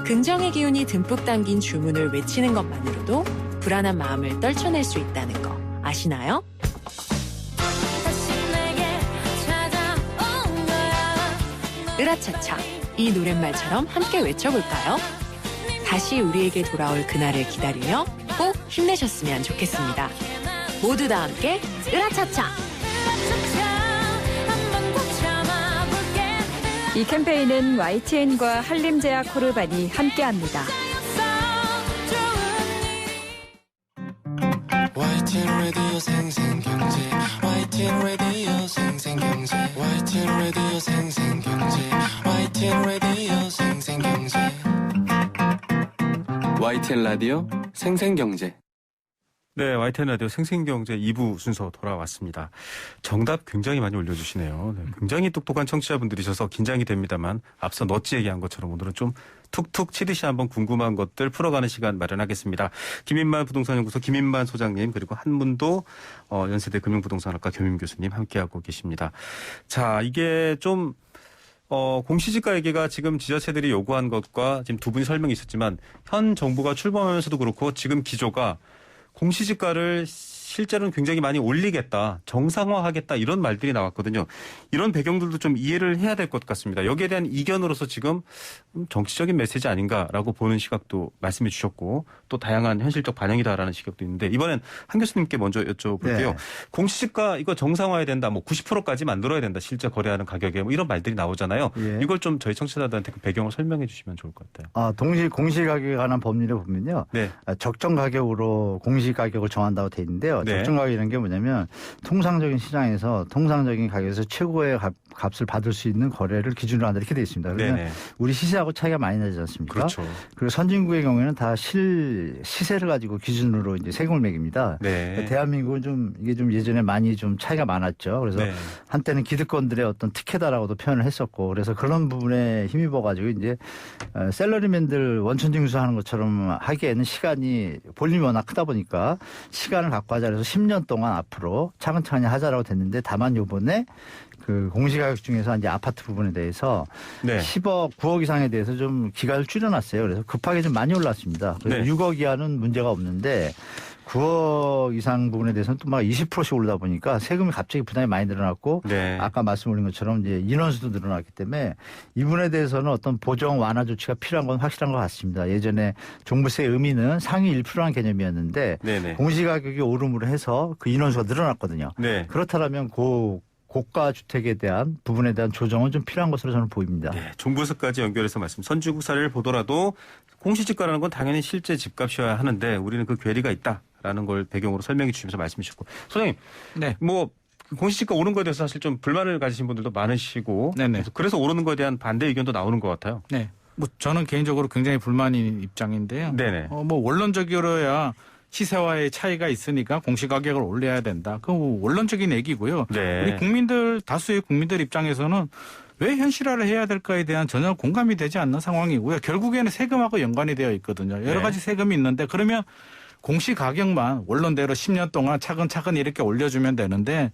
Speaker 8: 긍정의 기운이 듬뿍 담긴 주문을 외치는 것만으로도 불안한 마음을 떨쳐낼 수 있다는 거 아시나요? 으라차차, 이 노랫말처럼 함께 외쳐볼까요? 다시 우리에게 돌아올 그날을 기다리며 꼭 힘내셨으면 좋겠습니다. 모두 다 함께 으라차차!
Speaker 7: 이 캠페인은 YTN과 한림제약 코르반이 함께합니다.
Speaker 9: YTN 라디오 생생경제 YTN 라디오 생생경제 YTN 라디오 생생경제 YTN 라디오 생생경제 YTN 라디오 생생경제.
Speaker 3: 네, YTN 라디오 생생경제 2부 순서 돌아왔습니다. 정답 굉장히 많이 올려주시네요. 네, 굉장히 똑똑한 청취자분들이셔서 긴장이 됩니다만 앞서 너찌 얘기한 것처럼 오늘은 좀 툭툭 치듯이 한번 궁금한 것들 풀어가는 시간 마련하겠습니다. 김인만 부동산연구소 김인만 소장님 그리고 한문도 연세대 금융부동산학과 겸임 교수님 함께하고 계십니다. 자, 이게 좀 공시지가 얘기가 지금 지자체들이 요구한 것과 지금 두 분이 설명이 있었지만 현 정부가 출범하면서도 그렇고 지금 기조가 공시지가를 실제로는 굉장히 많이 올리겠다, 정상화하겠다 이런 말들이 나왔거든요. 이런 배경들도 좀 이해를 해야 될 것 같습니다. 여기에 대한 이견으로서 지금 정치적인 메시지 아닌가라고 보는 시각도 말씀해 주셨고 또 다양한 현실적 반영이다라는 시각도 있는데 이번엔 한 교수님께 먼저 여쭤볼게요.
Speaker 4: 네.
Speaker 3: 공시지가 이거 정상화해야 된다, 뭐 90%까지 만들어야 된다, 실제 거래하는 가격에 뭐 이런 말들이 나오잖아요.
Speaker 4: 예.
Speaker 3: 이걸 좀 저희 청취자들한테 그 배경을 설명해 주시면 좋을 것 같아요.
Speaker 4: 공시가격에 관한 법률에 보면요.
Speaker 3: 네.
Speaker 4: 적정 가격으로 공시가격을 정한다고 돼 있는데요.
Speaker 3: 네.
Speaker 4: 적정 가격이라는 게 뭐냐면 통상적인 시장에서 통상적인 가격에서 최고의 값을 받을 수 있는 거래를 기준으로 한다 이렇게 돼 있습니다. 그러면
Speaker 3: 네네.
Speaker 4: 우리 시세하고 차이가 많이 나지 않습니까?
Speaker 3: 그렇죠.
Speaker 4: 그리고 선진국의 경우에는 다 시세를 가지고 기준으로 이제 세금을 매깁니다.
Speaker 3: 네.
Speaker 4: 대한민국은 이게 좀 예전에 많이 좀 차이가 많았죠. 그래서
Speaker 3: 네.
Speaker 4: 한때는 기득권들의 어떤 특혜다라고도 표현을 했었고 그래서 그런 부분에 힘입어 가지고 이제 셀러리맨들 원천징수하는 것처럼 하기에는 시간이 볼륨이 워낙 크다 보니까 시간을 갖고 하자 그래서 10년 동안 앞으로 차근차근히 하자라고 됐는데 다만 요번에 그 공시가격 중에서 이제 아파트 부분에 대해서
Speaker 3: 네.
Speaker 4: 10억, 9억 이상에 대해서 좀 기간을 줄여놨어요. 그래서 급하게 좀 많이 올랐습니다. 그래서
Speaker 3: 네.
Speaker 4: 6억 이하는 문제가 없는데 9억 이상 부분에 대해서는 또 막 20%씩 오르다 보니까 세금이 갑자기 부담이 많이 늘어났고
Speaker 3: 네.
Speaker 4: 아까 말씀 올린 것처럼 이제 인원수도 늘어났기 때문에 이 부분에 대해서는 어떤 보정 완화 조치가 필요한 건 확실한 것 같습니다. 예전에 종부세 의미는 상위 1%라는 개념이었는데
Speaker 3: 네네.
Speaker 4: 공시가격이 오름으로 해서 그 인원수가 늘어났거든요.
Speaker 3: 네.
Speaker 4: 그렇다면 고가 주택에 대한 부분에 대한 조정은 좀 필요한 것으로 저는 보입니다.
Speaker 3: 네, 종부세까지 연결해서 말씀. 선진국 사례를 보더라도 공시지가라는 건 당연히 실제 집값이어야 하는데 우리는 그 괴리가 있다라는 걸 배경으로 설명해 주시면서 말씀해 주셨고. 소장님,
Speaker 5: 네.
Speaker 3: 뭐 공시지가 오른 거에 대해서 사실 좀 불만을 가지신 분들도 많으시고
Speaker 5: 네네.
Speaker 3: 그래서 오르는 거에 대한 반대 의견도 나오는 것 같아요.
Speaker 5: 네. 뭐 저는 개인적으로 굉장히 불만인 입장인데요.
Speaker 3: 네네.
Speaker 5: 뭐 원론적으로야 시세와의 차이가 있으니까 공시가격을 올려야 된다. 그 원론적인 얘기고요.
Speaker 3: 네.
Speaker 5: 우리 국민들 다수의 국민들 입장에서는 왜 현실화를 해야 될까에 대한 전혀 공감이 되지 않는 상황이고요. 결국에는 세금하고 연관이 되어 있거든요. 여러
Speaker 3: 네.
Speaker 5: 가지 세금이 있는데 그러면 공시가격만 원론대로 10년 동안 차근차근 이렇게 올려주면 되는데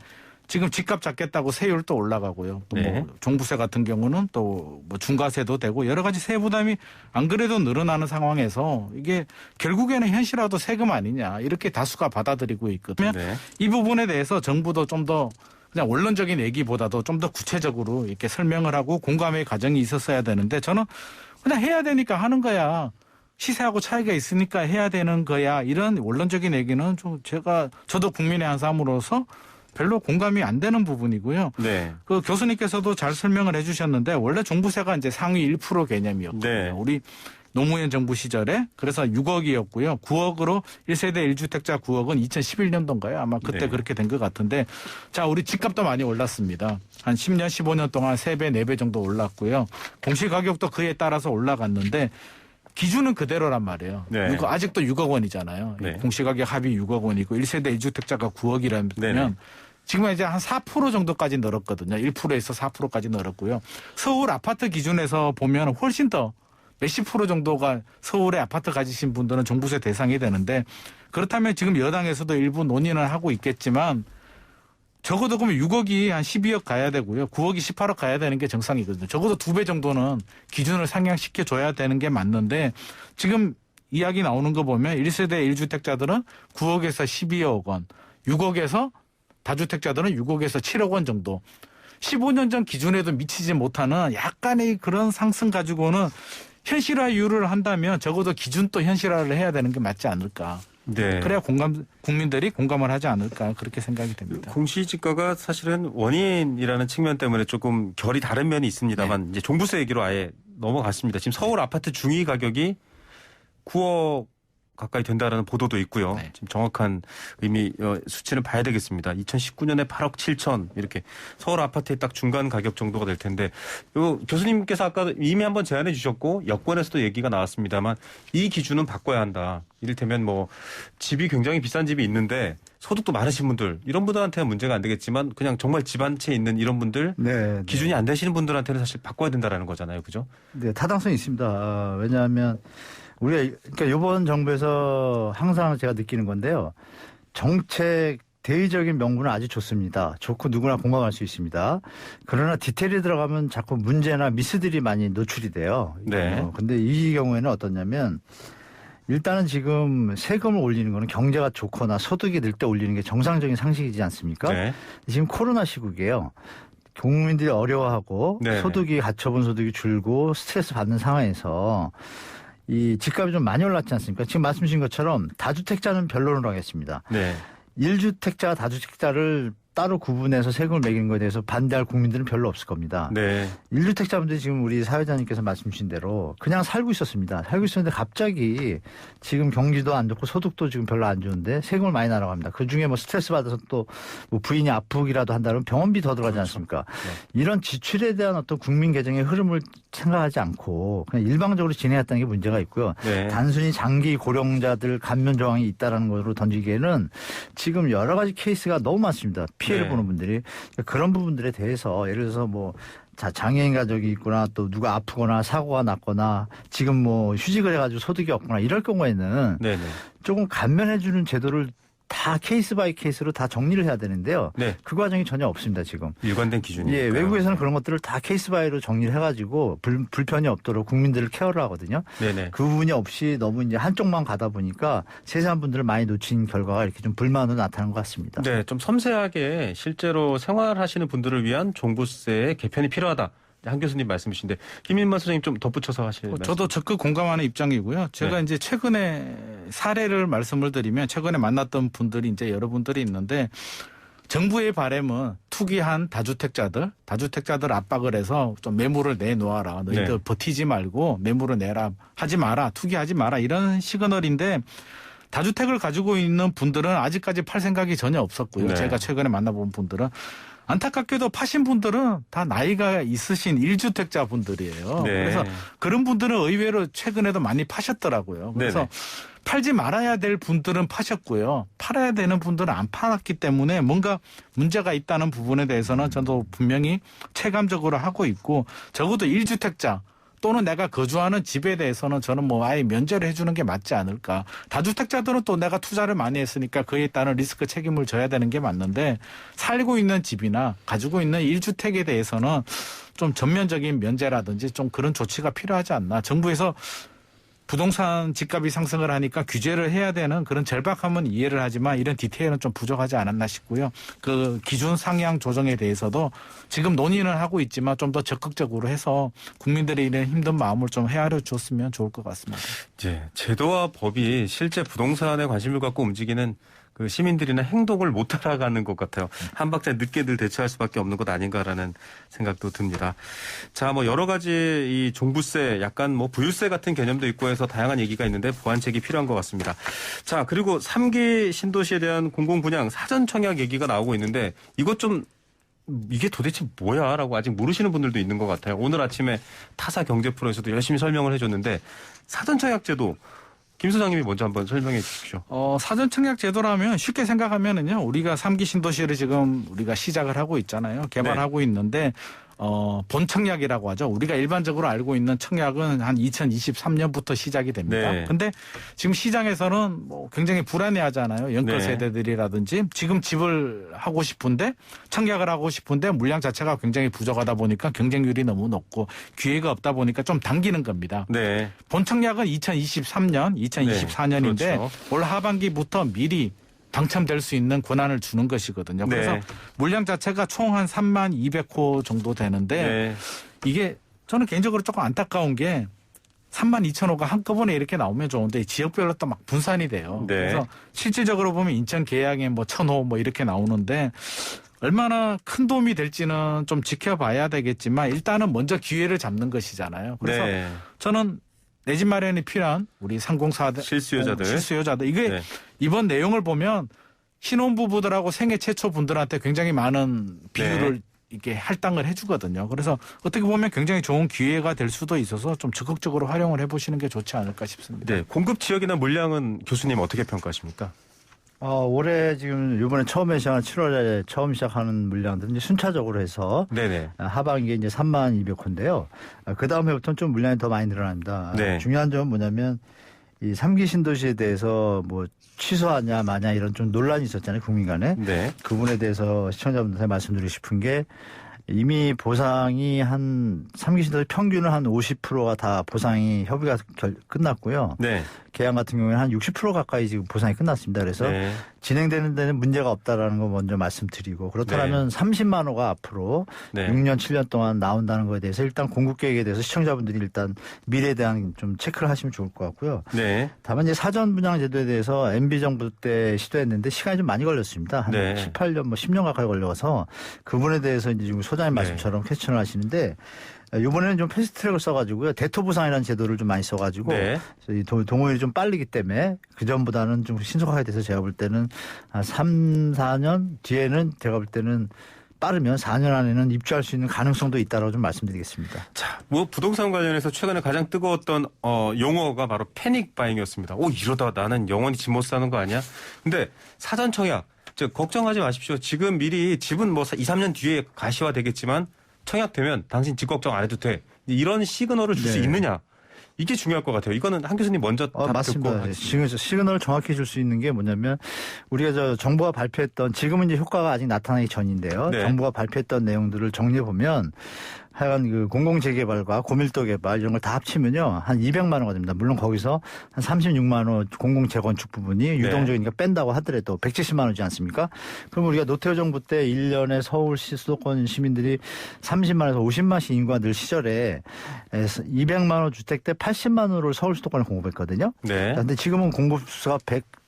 Speaker 5: 지금 집값 잡겠다고 세율 또 올라가고요. 또
Speaker 3: 네.
Speaker 5: 뭐 종부세 같은 경우는 또 뭐 중과세도 되고 여러 가지 세 부담이 안 그래도 늘어나는 상황에서 이게 결국에는 현실화도 세금 아니냐 이렇게 다수가 받아들이고 있거든요.
Speaker 3: 네.
Speaker 5: 이 부분에 대해서 정부도 좀 더 그냥 원론적인 얘기보다도 좀 더 구체적으로 이렇게 설명을 하고 공감의 과정이 있었어야 되는데 저는 그냥 해야 되니까 하는 거야. 시세하고 차이가 있으니까 해야 되는 거야. 이런 원론적인 얘기는 좀 저도 국민의 한 사람으로서 별로 공감이 안 되는 부분이고요.
Speaker 3: 네.
Speaker 5: 그 교수님께서도 잘 설명을 해 주셨는데 원래 종부세가 이제 상위 1% 개념이었거든요.
Speaker 3: 네.
Speaker 5: 우리 노무현 정부 시절에 그래서 6억이었고요. 9억으로 1세대 1주택자 9억은 2011년도인가요? 아마 그때
Speaker 3: 네.
Speaker 5: 그렇게 된 것 같은데 자, 우리 집값도 많이 올랐습니다. 한 10년, 15년 동안 3배, 4배 정도 올랐고요. 공시가격도 그에 따라서 올라갔는데 기준은 그대로란 말이에요.
Speaker 3: 네.
Speaker 5: 아직도 6억 원이잖아요.
Speaker 3: 네.
Speaker 5: 공시가격 합이 6억 원이고 1세대 1주택자가 9억이라면
Speaker 3: 네네.
Speaker 5: 지금 이제 한 4% 정도까지 늘었거든요. 1%에서 4%까지 늘었고요. 서울 아파트 기준에서 보면 훨씬 더 몇십 프로 정도가 서울에 아파트 가지신 분들은 종부세 대상이 되는데 그렇다면 지금 여당에서도 일부 논의는 하고 있겠지만 적어도 그러면 6억이 한 12억 가야 되고요. 9억이 18억 가야 되는 게 정상이거든요. 적어도 2배 정도는 기준을 상향시켜 줘야 되는 게 맞는데 지금 이야기 나오는 거 보면 1세대 1주택자들은 9억에서 12억 원, 6억에서 다주택자들은 6억에서 7억 원 정도. 15년 전 기준에도 미치지 못하는 약간의 그런 상승 가지고는 현실화율을 한다면 적어도 기준도 현실화를 해야 되는 게 맞지 않을까.
Speaker 3: 네.
Speaker 5: 그래야 국민들이 공감을 하지 않을까 그렇게 생각이 됩니다.
Speaker 3: 공시지가가 사실은 원인이라는 측면 때문에 조금 결이 다른 면이 있습니다만 이제 종부세 얘기로 아예 넘어갔습니다. 지금 서울 아파트 중위 가격이 9억 가까이 된다라는 보도도 있고요.
Speaker 5: 네.
Speaker 3: 지금 정확한 수치는 봐야 되겠습니다. 2019년에 8억 7천 이렇게 서울 아파트의 딱 중간 가격 정도가 될 텐데 교수님께서 아까 이미 한번 제안해 주셨고 여권에서도 얘기가 나왔습니다만 이 기준은 바꿔야 한다. 이를테면 뭐 집이 굉장히 비싼 집이 있는데 소득도 많으신 분들 이런 분들한테는 문제가 안 되겠지만 그냥 정말 집 한 채 있는 이런 분들
Speaker 4: 네,
Speaker 3: 기준이 안 되시는 분들한테는 사실 바꿔야 된다라는 거잖아요. 그죠?
Speaker 4: 네, 타당성이 있습니다. 왜냐하면 우리가 그러니까 이번 정부에서 항상 제가 느끼는 건데요. 정책 대의적인 명분은 아주 좋습니다. 좋고 누구나 공감할 수 있습니다. 그러나 디테일이 들어가면 자꾸 문제나 미스들이 많이 노출이 돼요.
Speaker 3: 네.
Speaker 4: 근데 이 경우에는 어떠냐면 일단은 지금 세금을 올리는 거는 경제가 좋거나 소득이 늘 때 올리는 게 정상적인 상식이지 않습니까?
Speaker 3: 네.
Speaker 4: 지금 코로나 시국이에요. 국민들이 어려워하고
Speaker 3: 네.
Speaker 4: 가처분 소득이 줄고 스트레스 받는 상황에서 이 집값이 좀 많이 올랐지 않습니까? 지금 말씀 주신 것처럼 다주택자는 변론을 하겠습니다.
Speaker 3: 네.
Speaker 4: 1주택자, 다주택자를 따로 구분해서 세금을 매기는 것에 대해서 반대할 국민들은 별로 없을 겁니다.
Speaker 3: 네.
Speaker 4: 1주택자분들이 지금 우리 사회자님께서 말씀 주신 대로 그냥 살고 있었습니다. 살고 있었는데 갑자기 지금 경기도 안 좋고 소득도 지금 별로 안 좋은데 세금을 많이 나라고 합니다. 그중에 뭐 스트레스 받아서 또 뭐 부인이 아프기라도 한다면 병원비 더 들어가지 않습니까? 이런 지출에 대한 어떤 국민 계정의 흐름을 생각하지 않고 그냥 일방적으로 진행했다는 게 문제가 있고요.
Speaker 3: 네.
Speaker 4: 단순히 장기 고령자들 감면 조항이 있다라는 것으로 던지기에는 지금 여러 가지 케이스가 너무 많습니다. 피해를
Speaker 3: 네.
Speaker 4: 보는 분들이 그런 부분들에 대해서 예를 들어서 뭐 장애인 가족이 있거나 또 누가 아프거나 사고가 났거나 지금 뭐 휴직을 해가지고 소득이 없거나 이럴 경우에는
Speaker 3: 네네.
Speaker 4: 조금 감면해주는 제도를 다 케이스 바이 케이스로 다 정리를 해야 되는데요.
Speaker 3: 네.
Speaker 4: 그 과정이 전혀 없습니다, 지금.
Speaker 3: 일관된 기준이.
Speaker 4: 예, 외국에서는 그런 것들을 다 케이스 바이로 정리를 해가지고 불편이 없도록 국민들을 케어를 하거든요.
Speaker 3: 네네.
Speaker 4: 그 부분이 없이 너무 이제 한쪽만 가다 보니까 세세한 분들을 많이 놓친 결과가 이렇게 좀 불만으로 나타난 것 같습니다.
Speaker 3: 네, 좀 섬세하게 실제로 생활하시는 분들을 위한 종부세의 개편이 필요하다. 한 교수님 말씀이신데 김인만 선생님 좀 덧붙여서 하실 말씀.
Speaker 5: 저도 적극 공감하는 입장이고요. 제가
Speaker 3: 네.
Speaker 5: 이제 최근에 사례를 말씀을 드리면 최근에 만났던 분들이 이제 여러분들이 있는데 정부의 바람은 투기한 다주택자들 압박을 해서 좀 매물을 내놓아라. 너희들
Speaker 3: 네.
Speaker 5: 버티지 말고 매물을 내라. 하지 마라. 투기하지 마라. 이런 시그널인데 다주택을 가지고 있는 분들은 아직까지 팔 생각이 전혀 없었고요.
Speaker 3: 네.
Speaker 5: 제가 최근에 만나본 분들은 안타깝게도 파신 분들은 다 나이가 있으신 1주택자 분들이에요.
Speaker 3: 네.
Speaker 5: 그래서 그런 분들은 의외로 최근에도 많이 파셨더라고요. 그래서
Speaker 3: 네네.
Speaker 5: 팔지 말아야 될 분들은 파셨고요. 팔아야 되는 분들은 안 팔았기 때문에 뭔가 문제가 있다는 부분에 대해서는 저도 분명히 체감적으로 하고 있고 적어도 1주택자 또는 내가 거주하는 집에 대해서는 저는 뭐 아예 면제를 해주는 게 맞지 않을까. 다주택자들은 또 내가 투자를 많이 했으니까 그에 따른 리스크 책임을 져야 되는 게 맞는데 살고 있는 집이나 가지고 있는 1주택에 대해서는 좀 전면적인 면제라든지 좀 그런 조치가 필요하지 않나. 정부에서 부동산 집값이 상승을 하니까 규제를 해야 되는 그런 절박함은 이해를 하지만 이런 디테일은 좀 부족하지 않았나 싶고요. 그 기준 상향 조정에 대해서도 지금 논의는 하고 있지만 좀 더 적극적으로 해서 국민들의 이런 힘든 마음을 좀 헤아려 줬으면 좋을 것 같습니다.
Speaker 3: 이제 제도와 법이 실제 부동산에 관심을 갖고 움직이는 그 시민들이나 행동을 못 따라가는 것 같아요. 한 박자 늦게들 대처할 수밖에 없는 것 아닌가라는 생각도 듭니다. 자, 뭐 여러 가지 이 종부세, 약간 뭐 부유세 같은 개념도 있고 해서 다양한 얘기가 있는데 보완책이 필요한 것 같습니다. 자, 그리고 3기 신도시에 대한 공공분양 사전 청약 얘기가 나오고 있는데 이것 좀 이게 도대체 뭐야? 라고 아직 모르시는 분들도 있는 것 같아요. 오늘 아침에 타사 경제 프로에서도 열심히 설명을 해줬는데 사전 청약 제도 김 소장님이 먼저 한번 설명해 주십시오.
Speaker 5: 사전 청약 제도라면 쉽게 생각하면은요, 우리가 3기 신도시를 지금 우리가 시작을 하고 있잖아요. 개발하고 있는데, 본 청약이라고 하죠. 우리가 일반적으로 알고 있는 청약은 한 2023년부터 시작이 됩니다.
Speaker 3: 네.
Speaker 5: 근데 지금 시장에서는 뭐 굉장히 불안해 하잖아요. 연끌
Speaker 3: 네.
Speaker 5: 세대들이라든지 지금 집을 하고 싶은데 청약을 하고 싶은데 물량 자체가 굉장히 부족하다 보니까 경쟁률이 너무 높고 기회가 없다 보니까 좀 당기는 겁니다.
Speaker 3: 네.
Speaker 5: 본 청약은 2023년, 2024년인데
Speaker 3: 네, 그렇죠.
Speaker 5: 올 하반기부터 미리 당첨될 수 있는 권한을 주는 것이거든요. 그래서
Speaker 3: 네.
Speaker 5: 물량 자체가 총 한 3만 200호 정도 되는데
Speaker 3: 네.
Speaker 5: 이게 저는 개인적으로 조금 안타까운 게 3만 2천호가 한꺼번에 이렇게 나오면 좋은데 지역별로 또 막 분산이 돼요.
Speaker 3: 네.
Speaker 5: 그래서 실질적으로 보면 인천 계양에 뭐 1,000호 뭐 이렇게 나오는데 얼마나 큰 도움이 될지는 좀 지켜봐야 되겠지만 일단은 먼저 기회를 잡는 것이잖아요. 그래서
Speaker 3: 네.
Speaker 5: 저는 내 집 마련이 필요한 우리 상공사들 실수요자들 이게
Speaker 3: 네.
Speaker 5: 이번 내용을 보면 신혼부부들하고 생애 최초 분들한테 굉장히 많은 비율을
Speaker 3: 네.
Speaker 5: 이렇게 할당을 해주거든요. 그래서 어떻게 보면 굉장히 좋은 기회가 될 수도 있어서 좀 적극적으로 활용을 해보시는 게 좋지 않을까 싶습니다.
Speaker 3: 네. 공급 지역이나 물량은 교수님 어떻게 평가하십니까?
Speaker 4: 올해 지금 이번에 처음에 시작한 7월에 처음 시작하는 물량들은 이제 순차적으로 해서
Speaker 3: 네네.
Speaker 4: 하반기에 이제 3만 200호인데요. 그 다음 해부터는 좀 물량이 더 많이 늘어납니다.
Speaker 3: 네.
Speaker 4: 중요한 점은 뭐냐면 이 3기 신도시에 대해서 뭐 취소하냐 마냐 이런 좀 논란이 있었잖아요. 국민 간에.
Speaker 3: 네.
Speaker 4: 그 부분에 대해서 시청자분들한테 말씀드리고 싶은 게 이미 보상이 한 3기 신도시 평균은 한 50%가 다 보상이 협의가 끝났고요.
Speaker 3: 네.
Speaker 4: 계양 같은 경우에는 한 60% 가까이 지금 보상이 끝났습니다. 그래서
Speaker 3: 네.
Speaker 4: 진행되는 데는 문제가 없다라는 거 먼저 말씀드리고 그렇다면 30만 호가 앞으로
Speaker 3: 네.
Speaker 4: 6년 7년 동안 나온다는 거에 대해서 일단 공급 계획에 대해서 시청자분들이 일단 미래에 대한 좀 체크를 하시면 좋을 것 같고요.
Speaker 3: 네.
Speaker 4: 다만 이제 사전 분양 제도에 대해서 MB 정부 때 시도했는데 시간이 좀 많이 걸렸습니다. 한
Speaker 3: 네.
Speaker 4: 18년 뭐 10년 가까이 걸려서 그 부분에 대해서 이제 지금 소장님 말씀처럼 퀘스천을 하시는데 이번에는 좀 패스트트랙을 써가지고요. 대토보상이라는 제도를 좀 많이 써가지고
Speaker 3: 네.
Speaker 4: 동호일이 좀 빠르기 때문에 그전보다는 좀 신속하게 돼서 제가 볼 때는 한 3, 4년 뒤에는 제가 볼 때는 빠르면 4년 안에는 입주할 수 있는 가능성도 있다라고 좀 말씀드리겠습니다.
Speaker 3: 자, 뭐 부동산 관련해서 최근에 가장 뜨거웠던 용어가 바로 패닉 바잉이었습니다. 이러다 나는 영원히 집 못 사는 거 아니야? 근데 사전 청약, 즉 걱정하지 마십시오. 지금 미리 집은 뭐 2, 3년 뒤에 가시화되겠지만 청약되면 당신 집 걱정 안 해도 돼. 이런 시그널을 줄 수
Speaker 4: 네.
Speaker 3: 있느냐? 이게 중요할 것 같아요. 이거는 한 교수님 먼저 답
Speaker 4: 맞습니다.
Speaker 3: 듣고.
Speaker 4: 지금 시그널을 정확히 줄 수 있는 게 뭐냐면 우리가 정부가 발표했던 지금은 이제 효과가 아직 나타나기 전인데요.
Speaker 3: 네.
Speaker 4: 정부가 발표했던 내용들을 정리해 보면 하여간 그 공공재개발과 고밀도 개발 이런 걸 다 합치면요. 한 200만 호가 됩니다. 물론 거기서 한 36만 호 공공재건축 부분이 유동적이니까 뺀다고 하더라도 170만 호지 않습니까? 그럼 우리가 노태우 정부 때 1년에 서울시 수도권 시민들이 30만에서 50만씩 인구가 늘 시절에 200만 호 주택 때 80만 호를 서울 수도권에 공급했거든요.
Speaker 3: 네.
Speaker 4: 그런데 지금은 공급수가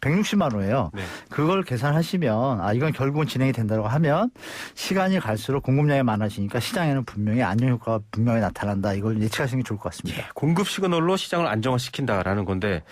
Speaker 4: 160만 호예요.
Speaker 3: 네.
Speaker 4: 그걸 계산하시면 이건 결국은 진행이 된다고 하면 시간이 갈수록 공급량이 많아지니까 시장에는 분명히 안정 효과가 분명히 나타난다. 이걸 예측하시는 게 좋을 것 같습니다.
Speaker 3: 공급 시그널로 시장을 안정화시킨다라는 건데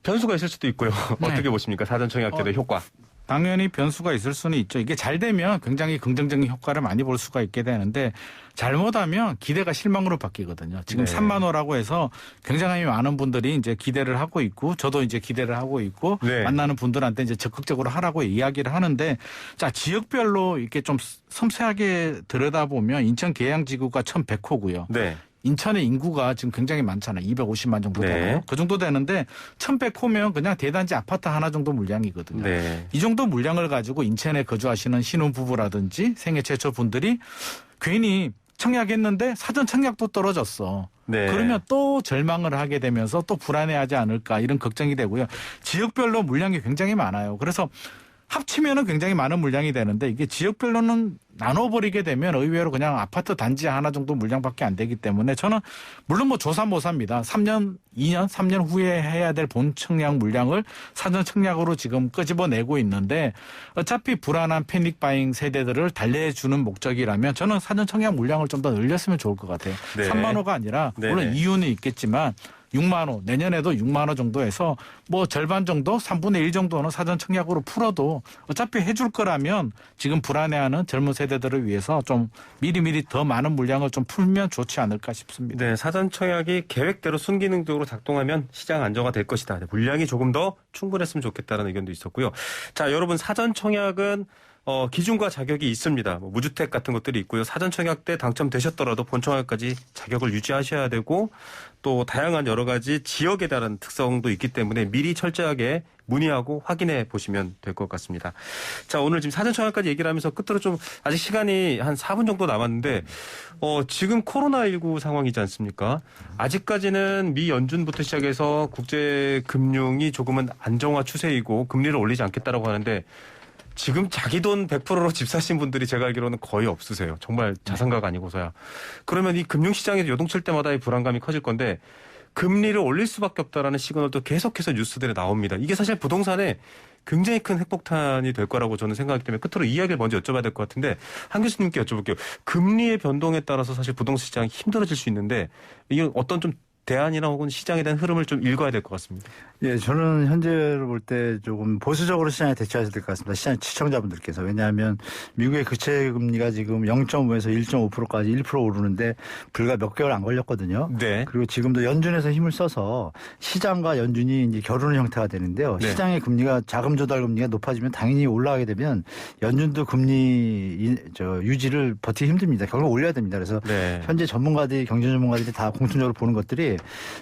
Speaker 3: 변수가 있을 수도 있고요.
Speaker 5: 네.
Speaker 3: 어떻게 보십니까? 사전 청약제도의 효과.
Speaker 5: 당연히 변수가 있을 수는 있죠. 이게 잘 되면 굉장히 긍정적인 효과를 많이 볼 수가 있게 되는데 잘못하면 기대가 실망으로 바뀌거든요. 지금
Speaker 3: 네.
Speaker 5: 3만 호라고 해서 굉장히 많은 분들이 이제 기대를 하고 있고 저도 이제 기대를 하고 있고
Speaker 3: 네.
Speaker 5: 만나는 분들한테 이제 적극적으로 하라고 이야기를 하는데 자, 지역별로 이렇게 좀 섬세하게 들여다보면 인천 계양지구가 1,100호고요.
Speaker 3: 네.
Speaker 5: 인천의 인구가 지금 굉장히 많잖아요. 250만 정도
Speaker 3: 네.
Speaker 5: 되고 그 정도 되는데 1,100호면 그냥 대단지 아파트 하나 정도 물량이거든요.
Speaker 3: 네.
Speaker 5: 이 정도 물량을 가지고 인천에 거주하시는 신혼부부라든지 생애 최초 분들이 괜히 청약했는데 사전 청약도 떨어졌어.
Speaker 3: 네.
Speaker 5: 그러면 또 절망을 하게 되면서 또 불안해하지 않을까 이런 걱정이 되고요. 지역별로 물량이 굉장히 많아요. 그래서 합치면은 굉장히 많은 물량이 되는데 이게 지역별로는 나눠버리게 되면 의외로 그냥 아파트 단지 하나 정도 물량밖에 안 되기 때문에 저는 물론 뭐 조삼모사입니다. 3년, 2년, 3년 후에 해야 될 본 청약 물량을 사전 청약으로 지금 끄집어내고 있는데 어차피 불안한 패닉 바잉 세대들을 달래주는 목적이라면 저는 사전 청약 물량을 좀 더 늘렸으면 좋을 것 같아요.
Speaker 3: 네.
Speaker 5: 3만 호가 아니라 물론
Speaker 3: 네네.
Speaker 5: 이유는 있겠지만 6만 호, 내년에도 6만 호 정도 해서 뭐 절반 정도, 3분의 1 정도는 사전 청약으로 풀어도 어차피 해줄 거라면 지금 불안해하는 젊은 세대들을 위해서 좀 미리미리 더 많은 물량을 좀 풀면 좋지 않을까 싶습니다.
Speaker 3: 네, 사전 청약이 계획대로 순기능적으로 작동하면 시장 안정화 될 것이다. 물량이 조금 더 충분했으면 좋겠다는 의견도 있었고요. 자, 여러분 사전 청약은 기준과 자격이 있습니다. 뭐 무주택 같은 것들이 있고요. 사전 청약 때 당첨되셨더라도 본 청약까지 자격을 유지하셔야 되고 또 다양한 여러 가지 지역에 따른 특성도 있기 때문에 미리 철저하게 문의하고 확인해 보시면 될 것 같습니다. 자, 오늘 지금 사전 청약까지 얘기를 하면서 끝으로 좀 아직 시간이 한 4분 정도 남았는데 지금 코로나19 상황이지 않습니까? 아직까지는 미 연준부터 시작해서 국제 금융이 조금은 안정화 추세이고 금리를 올리지 않겠다라고 하는데 지금 자기 돈 100%로 집 사신 분들이 제가 알기로는 거의 없으세요. 정말 자산가가 아니고서야. 그러면 이 금융시장에서 요동칠 때마다 이 불안감이 커질 건데 금리를 올릴 수밖에 없다라는 시그널도 계속해서 뉴스들에 나옵니다. 이게 사실 부동산에 굉장히 큰 핵폭탄이 될 거라고 저는 생각하기 때문에 끝으로 이야기를 먼저 여쭤봐야 될 것 같은데 한 교수님께 여쭤볼게요. 금리의 변동에 따라서 사실 부동산 시장이 힘들어질 수 있는데 이게 어떤 좀 대안이나 혹은 시장에 대한 흐름을 좀 읽어야 될 것 같습니다.
Speaker 4: 예, 저는 현재로 볼 때 조금 보수적으로 시장에 대처하셔야 될 것 같습니다. 시장 시청자분들께서. 왜냐하면 미국의 국채 금리가 지금 0.5에서 1.5%까지 1% 오르는데 불과 몇 개월 안 걸렸거든요.
Speaker 3: 네.
Speaker 4: 그리고 지금도 연준에서 힘을 써서 시장과 연준이 이제 겨루는 형태가 되는데요.
Speaker 3: 네.
Speaker 4: 시장의 금리가 자금 조달 금리가 높아지면 당연히 올라가게 되면 연준도 금리 유지를 버티기 힘듭니다. 결국 올려야 됩니다. 그래서
Speaker 3: 네.
Speaker 4: 현재 전문가들이 경제 전문가들이 다 공통적으로 보는 것들이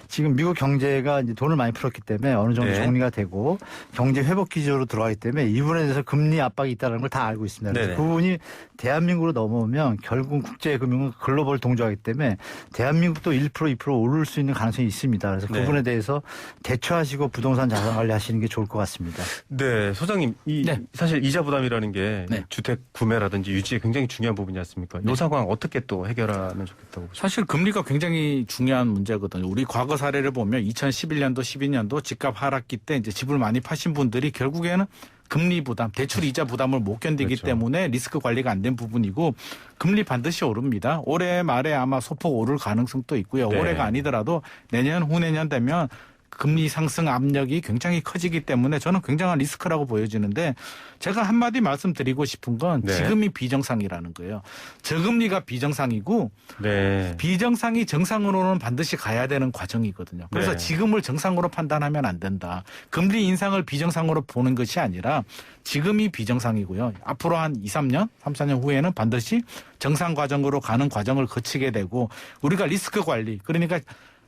Speaker 4: 지금 미국 경제가 이제 돈을 많이 풀었기 때문에 어느 정도
Speaker 3: 네.
Speaker 4: 정리가 되고 경제 회복 기조로 들어가기 때문에 이 부분에 대해서 금리 압박이 있다는 걸 다 알고 있습니다. 그래서
Speaker 3: 네네.
Speaker 4: 그 부분이 대한민국으로 넘어오면 결국 국제 금융은 글로벌 동조하기 때문에 대한민국도 1% 2% 오를 수 있는 가능성이 있습니다. 그래서 그
Speaker 3: 네.
Speaker 4: 부분에 대해서 대처하시고 부동산 자산 관리하시는 게 좋을 것 같습니다.
Speaker 3: 네, 소장님,
Speaker 5: 네.
Speaker 3: 사실 이자 부담이라는 게
Speaker 5: 네.
Speaker 3: 주택 구매라든지 유지에 굉장히 중요한 부분이지 않습니까? 이 상황 어떻게 또 해결하면 좋겠다고 보십니까?
Speaker 5: 사실 금리가 굉장히 중요한 문제거든요. 우리 과거 사례를 보면 2011년도, 12년도 집값 하락기 때 이제 집을 많이 파신 분들이 결국에는 금리 부담, 대출 이자 부담을 못 견디기
Speaker 3: 그렇죠.
Speaker 5: 때문에 리스크 관리가 안 된 부분이고 금리 반드시 오릅니다. 올해 말에 아마 소폭 오를 가능성도 있고요.
Speaker 3: 네.
Speaker 5: 올해가 아니더라도 내년, 후내년 되면 금리 상승 압력이 굉장히 커지기 때문에 저는 굉장한 리스크라고 보여지는데 제가 한마디 말씀드리고 싶은 건
Speaker 3: 네.
Speaker 5: 지금이 비정상이라는 거예요. 저금리가 비정상이고
Speaker 3: 네.
Speaker 5: 비정상이 정상으로는 반드시 가야 되는 과정이거든요. 그래서
Speaker 3: 네.
Speaker 5: 지금을 정상으로 판단하면 안 된다. 금리 인상을 비정상으로 보는 것이 아니라 지금이 비정상이고요. 앞으로 한 2, 3년, 3, 4년 후에는 반드시 정상 과정으로 가는 과정을 거치게 되고 우리가 리스크 관리 그러니까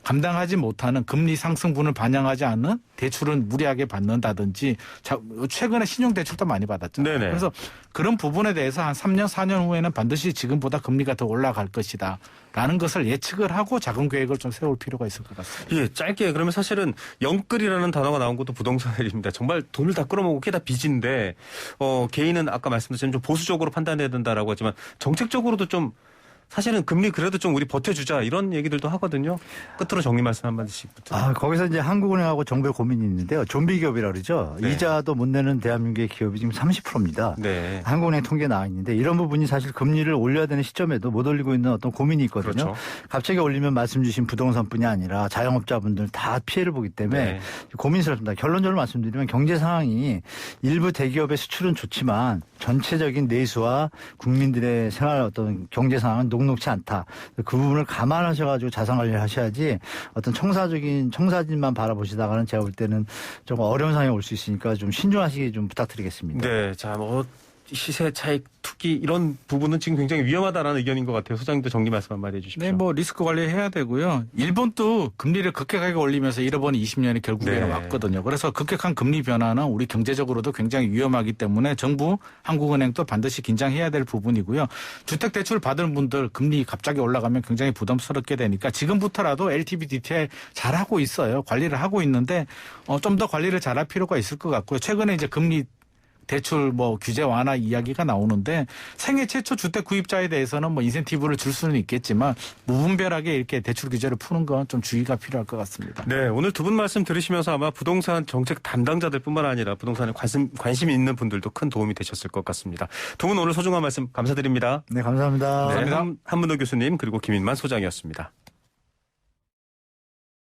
Speaker 5: 감당하지 못하는 금리 상승분을 반영하지 않는 대출은 무리하게 받는다든지 최근에 신용대출도 많이 받았잖아요.
Speaker 3: 네네.
Speaker 5: 그래서 그런 부분에 대해서 한 3년, 4년 후에는 반드시 지금보다 금리가 더 올라갈 것이다. 라는 것을 예측을 하고 자금 계획을 좀 세울 필요가 있을 것 같습니다.
Speaker 3: 예, 짧게 그러면 사실은 영끌이라는 단어가 나온 것도 부동산입니다. 정말 돈을 다 끌어모으고 그게 다 빚인데 개인은 아까 말씀드린 좀 보수적으로 판단해야 된다라고 하지만 정책적으로도 좀 사실은 금리 그래도 좀 우리 버텨주자 이런 얘기들도 하거든요. 끝으로 정리 말씀 한마디씩 부탁드립니다.
Speaker 4: 거기서 이제 한국은행하고 정부의 고민이 있는데요. 좀비 기업이라고 그러죠.
Speaker 3: 네.
Speaker 4: 이자도 못 내는 대한민국의 기업이 지금 30%입니다.
Speaker 3: 네.
Speaker 4: 한국은행 통계 나와 있는데 이런 부분이 사실 금리를 올려야 되는 시점에도 못 올리고 있는 어떤 고민이 있거든요.
Speaker 3: 그렇죠.
Speaker 4: 갑자기 올리면 말씀 주신 부동산뿐이 아니라 자영업자분들 다 피해를 보기 때문에
Speaker 3: 네.
Speaker 4: 고민스럽습니다. 결론적으로 말씀드리면 경제 상황이 일부 대기업의 수출은 좋지만 전체적인 내수와 국민들의 생활 어떤 경제 상황은 녹록치 않다. 그 부분을 감안하셔가지고 자산 관리를 하셔야지 어떤 청사진만 바라보시다가는 제가 볼 때는 좀 어려운 상황이 올 수 있으니까 좀 신중하시기 좀 부탁드리겠습니다.
Speaker 3: 네. 자, 뭐 시세 차익 투기 이런 부분은 지금 굉장히 위험하다라는 의견인 것 같아요. 소장님도 정리 말씀 한마디 해주십시오.
Speaker 5: 네, 뭐 리스크 관리해야 되고요. 일본도 금리를 급격하게 올리면서 잃어버린 20년이 결국에는
Speaker 3: 네.
Speaker 5: 왔거든요. 그래서 급격한 금리 변화는 우리 경제적으로도 굉장히 위험하기 때문에 정부, 한국은행도 반드시 긴장해야 될 부분이고요. 주택대출 받은 분들 금리 갑자기 올라가면 굉장히 부담스럽게 되니까 지금부터라도 LTV, DTI 잘하고 있어요. 관리를 하고 있는데 좀 더 관리를 잘할 필요가 있을 것 같고요. 최근에 이제 금리 대출 뭐 규제 완화 이야기가 나오는데 생애 최초 주택 구입자에 대해서는 뭐 인센티브를 줄 수는 있겠지만 무분별하게 이렇게 대출 규제를 푸는 건 좀 주의가 필요할 것 같습니다.
Speaker 3: 네, 오늘 두 분 말씀 들으시면서 아마 부동산 정책 담당자들뿐만 아니라 부동산에 관심 있는 분들도 큰 도움이 되셨을 것 같습니다. 두 분 오늘 소중한 말씀 감사드립니다.
Speaker 4: 네, 감사합니다.
Speaker 3: 네, 한문호 교수님 그리고 김인만 소장이었습니다.